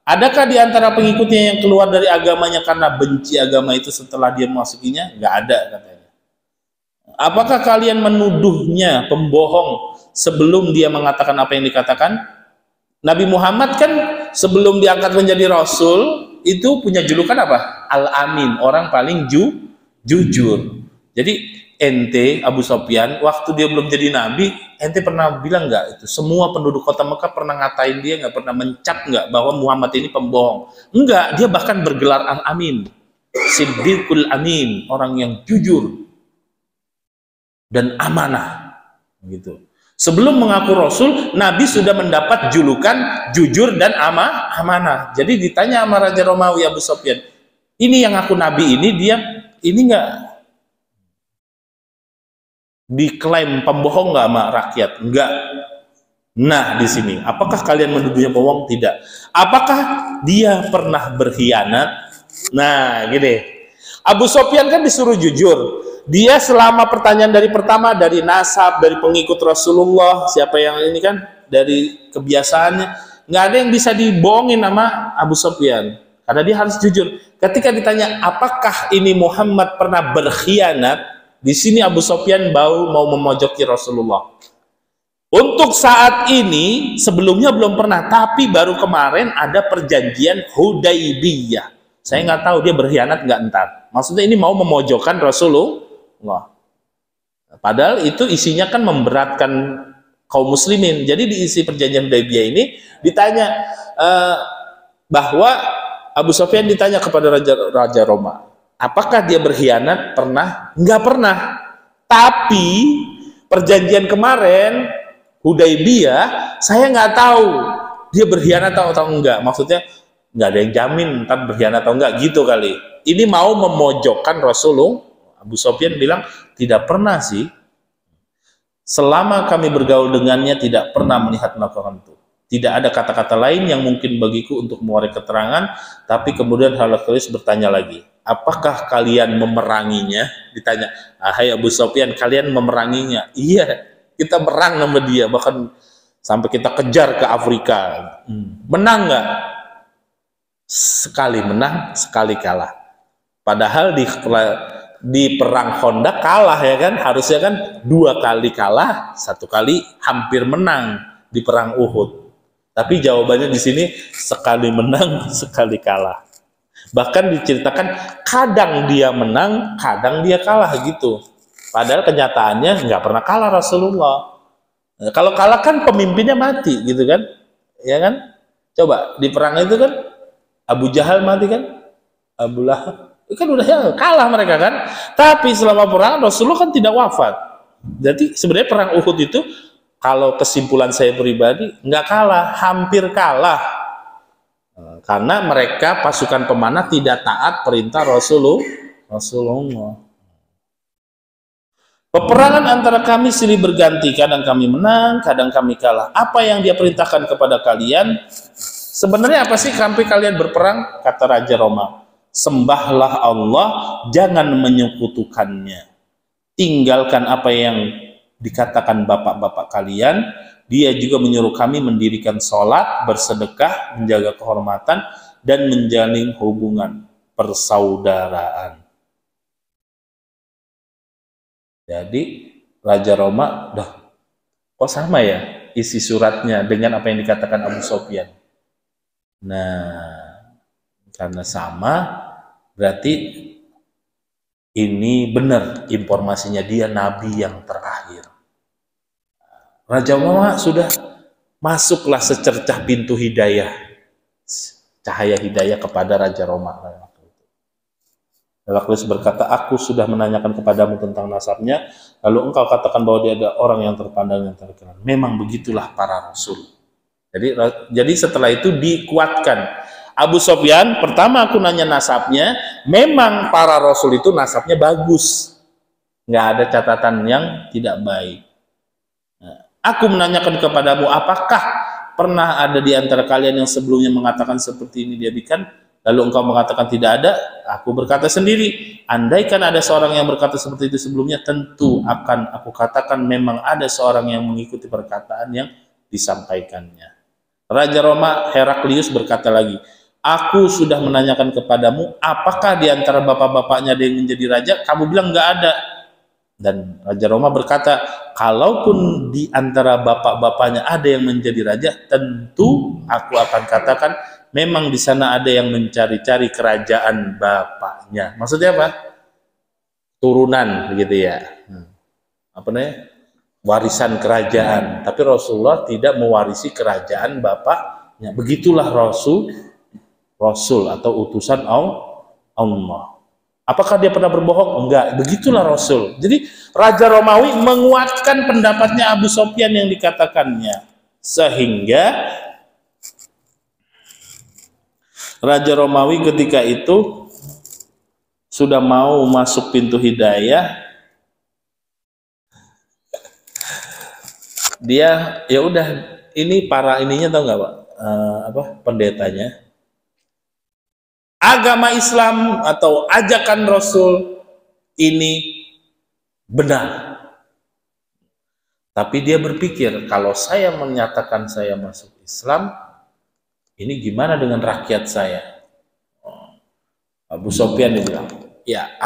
Adakah di antara pengikutnya yang keluar dari agamanya karena benci agama itu setelah dia memasukinya? Nggak ada, katanya. Apakah kalian menuduhnya pembohong sebelum dia mengatakan apa yang dikatakan? Nabi Muhammad kan sebelum diangkat menjadi Rasul itu punya julukan apa? Al-Amin, orang paling jujur. Jadi ente Abu Sofyan waktu dia belum jadi Nabi, ente pernah bilang nggak itu? Semua penduduk kota Mekah pernah ngatain dia, nggak pernah mencap nggak bahwa Muhammad ini pembohong? Enggak, dia bahkan bergelar Al-Amin, Siddiqul Amin, orang yang jujur dan amanah gitu. Sebelum mengaku Rasul, Nabi sudah mendapat julukan jujur dan amanah. Jadi ditanya sama Raja Romawi Abu Sofyan, ini yang ngaku Nabi ini, dia ini nggak diklaim pembohong nggak sama rakyat? Enggak. Nah di sini, apakah kalian menuduhnya bohong? Tidak. Apakah dia pernah berkhianat? Nah gini, Abu Sofyan kan disuruh jujur. Dia selama pertanyaan dari pertama, dari nasab, dari pengikut Rasulullah, siapa yang ini kan, dari kebiasaannya, nggak ada yang bisa dibohongin sama Abu Sofyan. Karena dia harus jujur. Ketika ditanya, apakah ini Muhammad pernah berkhianat? Di sini Abu Sofyan mau memojoki Rasulullah. Untuk saat ini, sebelumnya belum pernah, tapi baru kemarin ada perjanjian Hudaybiyah. Saya nggak tahu dia berkhianat nggak entar. Maksudnya ini mau memojokkan Rasulullah. Padahal itu isinya kan memberatkan kaum muslimin. Jadi diisi perjanjian Hudaybiyah ini ditanya bahwa Abu Sofyan ditanya kepada Raja Roma, apakah dia berkhianat? Pernah? Nggak pernah. Tapi perjanjian kemarin Hudaybiyah saya nggak tahu dia berkhianat atau enggak. Maksudnya nggak ada yang jamin ntar berkhianat atau enggak gitu kali. Ini mau memojokkan Rasulullah. Abu Sufyan bilang, tidak pernah sih. Selama kami bergaul dengannya tidak pernah melihat melakukan itu. Tidak ada kata-kata lain yang mungkin bagiku untuk mengurai keterangan, tapi kemudian Heraklius bertanya lagi, apakah kalian memeranginya? Ditanya, hai Abu Sufyan, kalian memeranginya? Iya, kita berang sama dia, bahkan sampai kita kejar ke Afrika. Menang nggak? Sekali menang, sekali kalah. Padahal di perang Khandaq kalah ya kan, harusnya kan 2 kali kalah, 1 kali hampir menang di perang Uhud. Tapi jawabannya di sini sekali menang, sekali kalah. Bahkan diceritakan kadang dia menang, kadang dia kalah gitu. Padahal kenyataannya nggak pernah kalah Rasulullah. Nah, kalau kalah kan pemimpinnya mati gitu kan, ya kan? Coba di perang itu kan Abu Jahal mati kan, Abu Lahab kan udah ya kalah mereka kan. Tapi selama perang Rasulullah kan tidak wafat. Jadi sebenarnya perang Uhud itu kalau kesimpulan saya pribadi nggak kalah, hampir kalah. Karena mereka pasukan pemanah tidak taat perintah Rasulullah. Peperangan antara kami silih berganti, kadang kami menang, kadang kami kalah. Apa yang dia perintahkan kepada kalian? Sebenarnya apa sih sampai kalian berperang? Kata Raja Roma, sembahlah Allah, jangan menyekutukannya. Tinggalkan apa yang dikatakan bapak-bapak kalian. Dia juga menyuruh kami mendirikan sholat, bersedekah, menjaga kehormatan, dan menjalin hubungan persaudaraan. Jadi Raja Roma, kok sama ya isi suratnya dengan apa yang dikatakan Abu Sufyan? Nah, karena sama, berarti ini benar informasinya, dia nabi yang terakhir. Raja Roma sudah masuklah secercah pintu hidayah, cahaya hidayah kepada Raja Roma. Heraklius berkata, aku sudah menanyakan kepadamu tentang nasabnya, lalu engkau katakan bahwa dia ada orang yang terpandang yang terkenal. Memang begitulah para rasul. Jadi setelah itu dikuatkan. Abu Sufyan, pertama aku nanya nasabnya, memang para rasul itu nasabnya bagus. Nggak ada catatan yang tidak baik. Aku menanyakan kepadamu, apakah pernah ada di antara kalian yang sebelumnya mengatakan seperti ini diabikan? Lalu engkau mengatakan tidak ada. Aku berkata sendiri, andaikan ada seorang yang berkata seperti itu sebelumnya, tentu akan aku katakan memang ada seorang yang mengikuti perkataan yang disampaikannya. Raja Roma Heraklius berkata lagi, aku sudah menanyakan kepadamu, apakah di antara bapak-bapaknya ada yang menjadi raja? Kamu bilang nggak ada. Dan Raja Roma berkata, kalaupun di antara bapak-bapaknya ada yang menjadi raja, tentu aku akan katakan memang di sana ada yang mencari-cari kerajaan bapaknya. Maksudnya apa? Turunan begitu ya. Apa namanya? Warisan kerajaan. Tapi Rasulullah tidak mewarisi kerajaan bapaknya. Begitulah Rasul atau utusan Allah. Apakah dia pernah berbohong? Enggak. Begitulah Rasul. Jadi Raja Romawi menguatkan pendapatnya Abu Sufyan yang dikatakannya. Sehingga Raja Romawi ketika itu sudah mau masuk pintu hidayah. Dia ya udah, ini para ininya tahu nggak Pak? Pendetanya. Agama Islam atau ajakan Rasul ini benar. Tapi dia berpikir, kalau saya menyatakan saya masuk Islam, ini gimana dengan rakyat saya? Abu Sufyan bilang, ya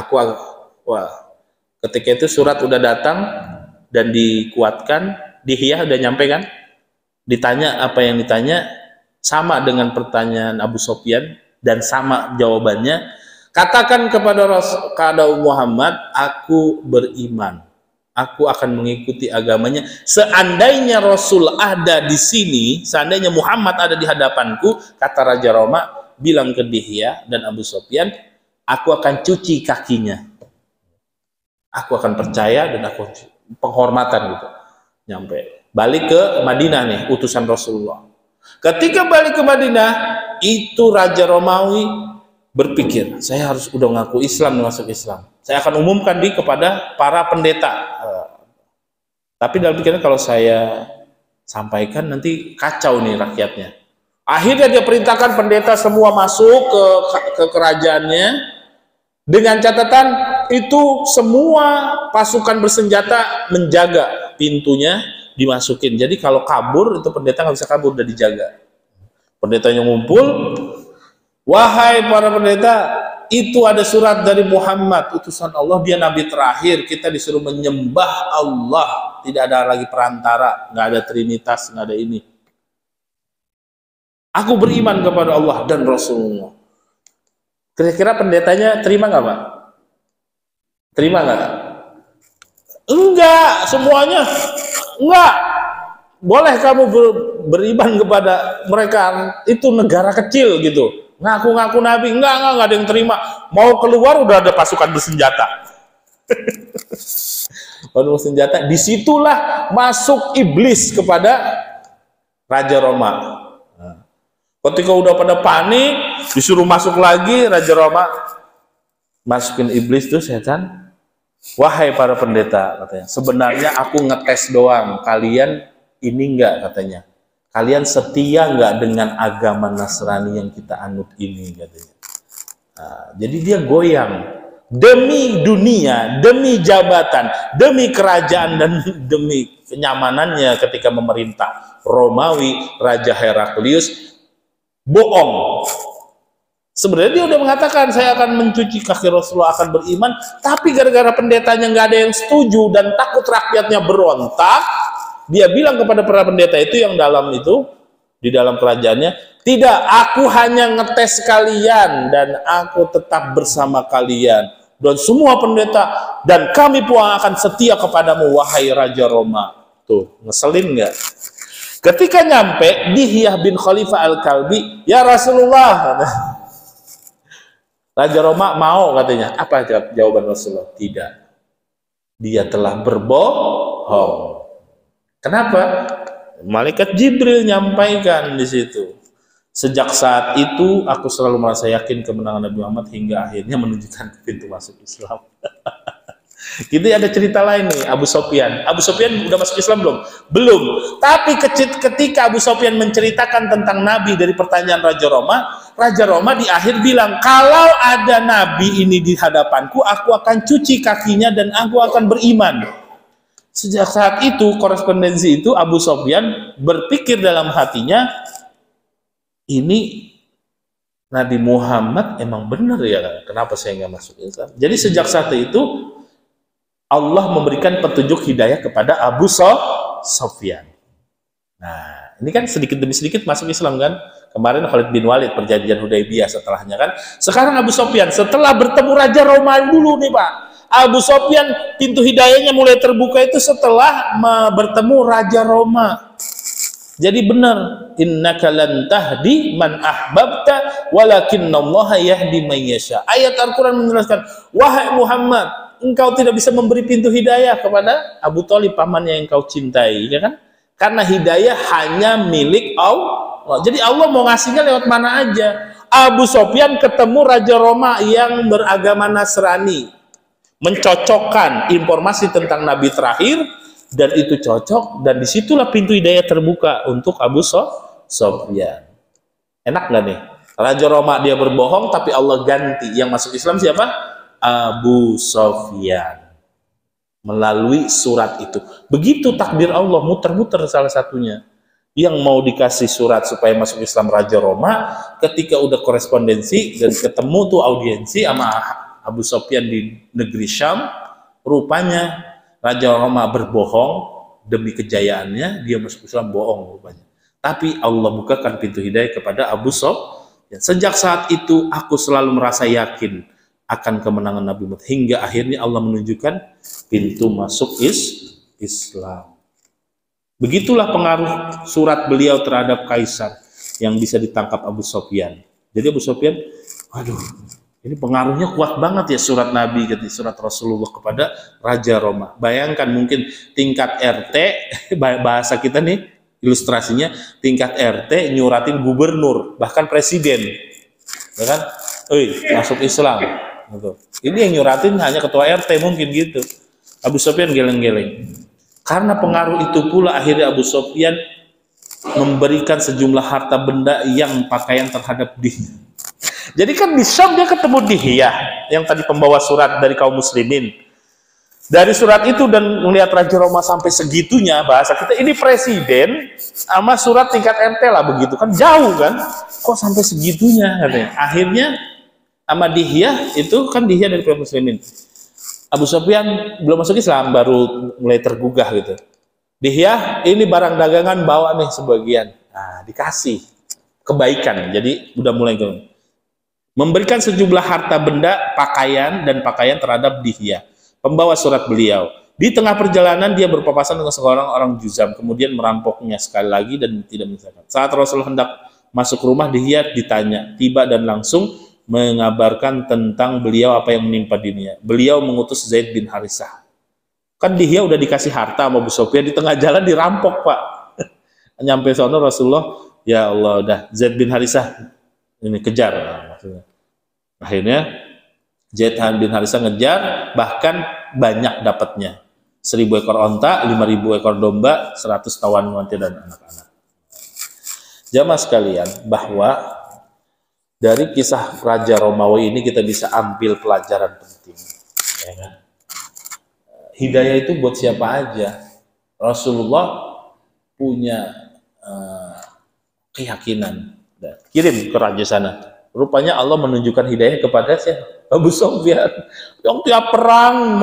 ketika itu surat udah datang dan dikuatkan, Dihiyah udah nyampe kan? Ditanya apa yang ditanya, sama dengan pertanyaan Abu Sufyan, dan sama jawabannya, katakan kepada Muhammad, aku beriman, aku akan mengikuti agamanya. Seandainya Rasul ada di sini, seandainya Muhammad ada di hadapanku, kata Raja Roma, bilang ke Dihiyah dan Abu Sufyan, aku akan cuci kakinya, aku akan percaya dan aku penghormatan gitu. Nyampe balik ke Madinah nih utusan Rasulullah. Ketika balik ke Madinah, itu Raja Romawi berpikir, saya harus udah ngaku Islam, masuk Islam. Saya akan umumkan kepada para pendeta. Tapi dalam pikiran kalau saya sampaikan nanti kacau nih rakyatnya. Akhirnya dia perintahkan pendeta semua masuk ke kerajaannya dengan catatan itu semua pasukan bersenjata menjaga pintunya dimasukin. Jadi kalau kabur itu pendeta nggak bisa kabur, udah dijaga. Pendetanya ngumpul, wahai para pendeta, itu ada surat dari Muhammad, utusan Allah, dia nabi terakhir, kita disuruh menyembah Allah, tidak ada lagi perantara, nggak ada trinitas, nggak ada ini. Aku beriman kepada Allah dan Rasulullah. Kira-kira pendetanya terima nggak, Pak? Terima nggak? Enggak, semuanya enggak. Boleh kamu beriman kepada mereka, itu negara kecil gitu. Ngaku-ngaku nabi, enggak ada yang terima. Mau keluar udah ada pasukan bersenjata. Pasukan bersenjata, disitulah masuk iblis kepada Raja Roma. Ketika udah pada panik, disuruh masuk lagi, Raja Roma masukin iblis tuh setan. Wahai para pendeta, katanya, sebenarnya aku ngetes doang, kalian ini enggak, katanya, kalian setia enggak dengan agama Nasrani yang kita anut ini, katanya. Nah, jadi dia goyang demi dunia, demi jabatan, demi kerajaan, dan demi kenyamanannya ketika memerintah. Romawi, Raja Heraklius bohong. Sebenarnya dia udah mengatakan saya akan mencuci kaki Rasulullah, akan beriman, tapi gara-gara pendetanya nggak ada yang setuju dan takut rakyatnya berontak, dia bilang kepada para pendeta itu yang dalam itu, di dalam kerajaannya, tidak, aku hanya ngetes kalian dan aku tetap bersama kalian dan semua pendeta, dan kami pun akan setia kepadamu wahai Raja Roma. Tuh, ngeselin nggak? Ketika nyampe Dihyah bin Khalifah Al-Kalbi, ya Rasulullah, Raja Roma mau, katanya. Apa jawaban Rasulullah? Tidak, dia telah berbohong. Kenapa? Malaikat Jibril nyampaikan di situ. Sejak saat itu aku selalu merasa yakin kemenangan Nabi Muhammad hingga akhirnya menunjukkan pintu masuk Islam. Gitu, ada cerita lain nih, Abu Sofyan. Abu Sofyan udah masuk Islam belum? Belum. Tapi ketika Abu Sofyan menceritakan tentang Nabi dari pertanyaan Raja Roma di akhir bilang, kalau ada Nabi ini di hadapanku, aku akan cuci kakinya dan aku akan beriman. Sejak saat itu, korespondensi itu, Abu Sofyan berpikir dalam hatinya, ini Nabi Muhammad emang benar ya, kenapa saya nggak masuk Islam? Jadi sejak saat itu, Allah memberikan petunjuk hidayah kepada Abu Sofyan. Nah, ini kan sedikit demi sedikit masuk Islam kan? Kemarin Khalid bin Walid, perjanjian Hudaybiyah setelahnya kan? Sekarang Abu Sofyan, setelah bertemu Raja Roma dulu nih Pak. Abu Sofyan pintu hidayahnya mulai terbuka itu setelah bertemu Raja Roma. Jadi benar, innaka lan tahdi man ahbabta walakinnallaha yahdi man yasha. Ayat Al-Qur'an menjelaskan, wahai Muhammad, engkau tidak bisa memberi pintu hidayah kepada Abu Thalib, pamannya yang kau cintai, ya kan? Karena hidayah hanya milik Allah. Jadi Allah mau ngasihnya lewat mana aja. Abu Sofyan ketemu Raja Roma yang beragama Nasrani, mencocokkan informasi tentang Nabi terakhir, dan itu cocok, dan disitulah pintu hidayah terbuka untuk Abu Sofyan. Enak nggak nih? Raja Roma dia berbohong, tapi Allah ganti. Yang masuk Islam siapa? Abu Sofyan. Melalui surat itu. Begitu takdir Allah, muter-muter salah satunya. Yang mau dikasih surat supaya masuk Islam Raja Roma, ketika udah korespondensi dan ketemu tuh audiensi sama Abu Sofyan di negeri Syam, rupanya Raja Roma berbohong demi kejayaannya, dia masuk Islam bohong rupanya. Tapi Allah bukakan pintu hidayah kepada Abu Sofyan. Sejak saat itu aku selalu merasa yakin akan kemenangan Nabi Muhammad hingga akhirnya Allah menunjukkan pintu masuk Islam. Begitulah pengaruh surat beliau terhadap kaisar yang bisa ditangkap Abu Sofyan. Jadi Abu Sofyan, waduh, ini pengaruhnya kuat banget ya surat Nabi, surat Rasulullah kepada Raja Roma. Bayangkan mungkin tingkat RT, bahasa kita nih, Ilustrasinya tingkat RT nyuratin gubernur, bahkan presiden, ya kan? Masuk Islam. Gitu. Ini yang nyuratin hanya ketua RT mungkin gitu. Abu Sufyan geleng-geleng. Karena pengaruh itu pula akhirnya Abu Sufyan memberikan sejumlah harta benda yang pakaian terhadap dia. Jadi kan di Syam dia ketemu Dihyah yang tadi pembawa surat dari kaum muslimin. Dari surat itu dan melihat Raja Roma sampai segitunya, bahasa kita ini presiden sama surat tingkat RT lah begitu kan, jauh kan, kok sampai segitunya katanya. Akhirnya sama Dihyah itu kan, Dihyah dari kaum muslimin. Abu Sufyan belum masuk Islam, baru mulai tergugah gitu. Dihyah, ini barang dagangan bawa nih sebagian. Nah, dikasih kebaikan. Jadi udah mulai memberikan sejumlah harta benda, pakaian dan pakaian terhadap Dihyah, pembawa surat beliau. Di tengah perjalanan dia berpapasan dengan seorang orang Juzam, kemudian merampoknya sekali lagi dan tidak menyisakan. Saat Rasul hendak masuk rumah, Dihyah ditanya, tiba dan langsung mengabarkan tentang beliau apa yang menimpa dirinya. Beliau mengutus Zaid bin Harithah. Kan Dihyah udah dikasih harta sama Abu Sufyan, di tengah jalan dirampok, Pak. Nyampe sono Rasulullah, ya Allah, udah Zaid bin Harithah ini kejar maksudnya. Akhirnya Zaid bin Harithah ngejar, bahkan banyak dapatnya. 1000 ekor onta, 5000 ekor domba, 100 tawan wanita dan anak-anak. Jamaah sekalian, bahwa dari kisah Raja Romawi ini kita bisa ambil pelajaran penting. Ya kan? Hidayah itu buat siapa aja. Rasulullah punya keyakinan. Kirim ke raja sana. Rupanya Allah menunjukkan hidayah kepada siapa? Abu Sufyan. Yang tiap perang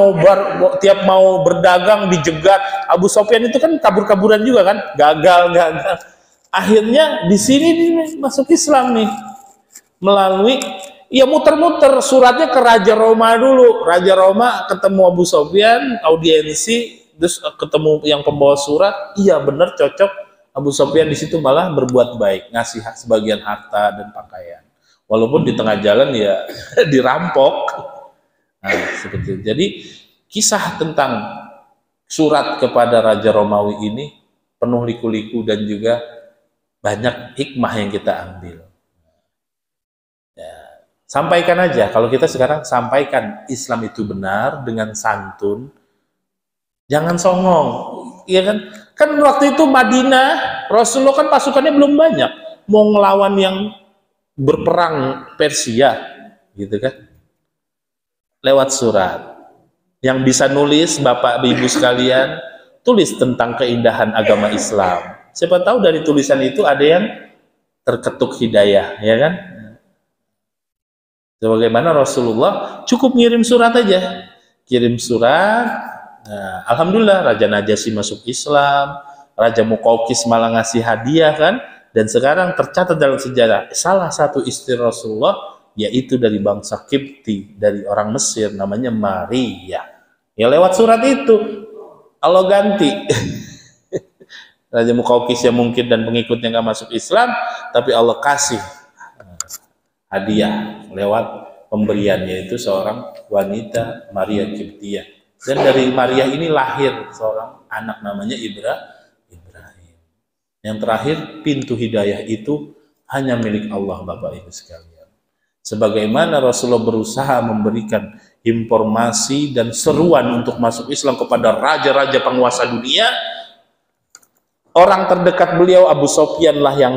tiap mau berdagang dijegat. Abu Sufyan itu kan kabur-kaburan juga kan, gagal. Akhirnya di sini masuk Islam nih, melalui ya muter-muter suratnya ke Raja Roma dulu. Raja Roma ketemu Abu Sufyan, audiensi, terus ketemu yang pembawa surat. Iya benar, cocok. Abu Sufyan di situ malah berbuat baik, ngasih sebagian harta dan pakaian. Walaupun di tengah jalan ya dirampok. Nah, seperti itu. Jadi kisah tentang surat kepada Raja Romawi ini penuh liku-liku dan juga banyak hikmah yang kita ambil. Ya, sampaikan aja. Kalau kita sekarang sampaikan Islam itu benar dengan santun, jangan songong, ya kan? Kan waktu itu Madinah, Rasulullah kan pasukannya belum banyak, mau ngelawan yang berperang Persia, gitu kan? Lewat surat. Yang bisa nulis, Bapak Ibu sekalian, tulis tentang keindahan agama Islam. Siapa tahu dari tulisan itu ada yang terketuk hidayah, ya kan? Sebagaimana Rasulullah cukup ngirim surat aja, kirim surat. Nah, alhamdulillah Raja Najasyi masuk Islam, Raja Muqawqis malah ngasih hadiah kan, dan sekarang tercatat dalam sejarah salah satu istri Rasulullah yaitu dari bangsa Kipti, dari orang Mesir, namanya Maria. Ya lewat surat itu Allah ganti. Raja Muqawqis yang mungkin dan pengikutnya nggak masuk Islam, tapi Allah kasih hadiah lewat pemberian, yaitu seorang wanita Maria Kiptiyah. Dan dari Maria ini lahir seorang anak namanya Ibrahim. Yang terakhir, pintu hidayah itu hanya milik Allah, Bapak Ibu sekalian. Sebagaimana Rasulullah berusaha memberikan informasi dan seruan untuk masuk Islam kepada raja-raja penguasa dunia, orang terdekat beliau Abu Sufyan lah yang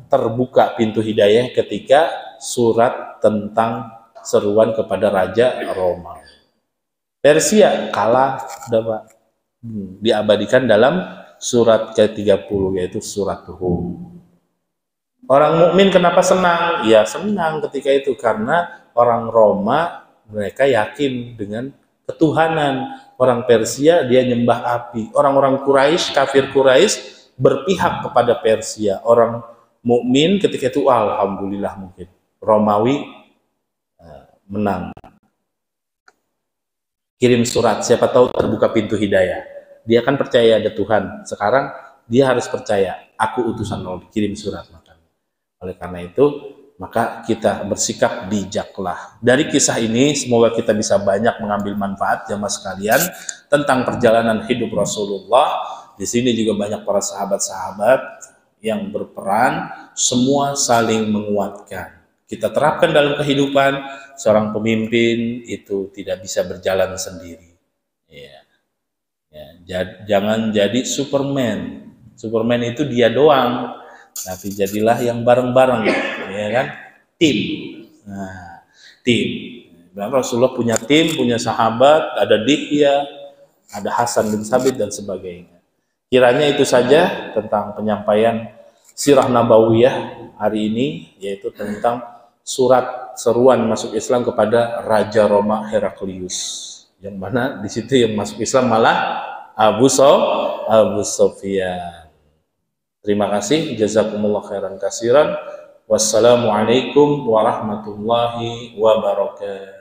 terbuka pintu hidayah ketika surat tentang seruan kepada Raja Roma. Persia kalah, Pak. Diabadikan dalam surat ke-30, yaitu surat Hud. Orang mukmin kenapa senang? Ya senang ketika itu karena orang Roma mereka yakin dengan ketuhanan. Orang Persia dia nyembah api. Orang-orang Quraisy, kafir Quraisy berpihak kepada Persia. Orang mukmin ketika itu alhamdulillah mungkin Romawi menang. Kirim surat, siapa tahu terbuka pintu hidayah. Dia kan percaya ada Tuhan. Sekarang dia harus percaya, aku utusan Allah, kirim surat. Oleh karena itu, maka kita bersikap bijaklah. Dari kisah ini, semoga kita bisa banyak mengambil manfaat, jamaah sekalian, tentang perjalanan hidup Rasulullah Di sini juga banyak para sahabat-sahabat yang berperan, semua saling menguatkan. Kita terapkan dalam kehidupan, seorang pemimpin itu tidak bisa berjalan sendiri. Jangan jadi Superman. Superman itu dia doang, tapi jadilah yang bareng-bareng, ya kan? Tim. Nah, tim. Rasulullah punya tim, punya sahabat, ada Dihya, ada Hasan bin Sabit dan sebagainya. Kiranya itu saja tentang penyampaian sirah nabawiyah hari ini, yaitu tentang surat seruan masuk Islam kepada Raja Roma Heraklius, yang mana di situ yang masuk Islam malah Abu Sufyan. Terima kasih, jazakumullah khairan katsiran. Wassalamualaikum warahmatullahi wabarakatuh.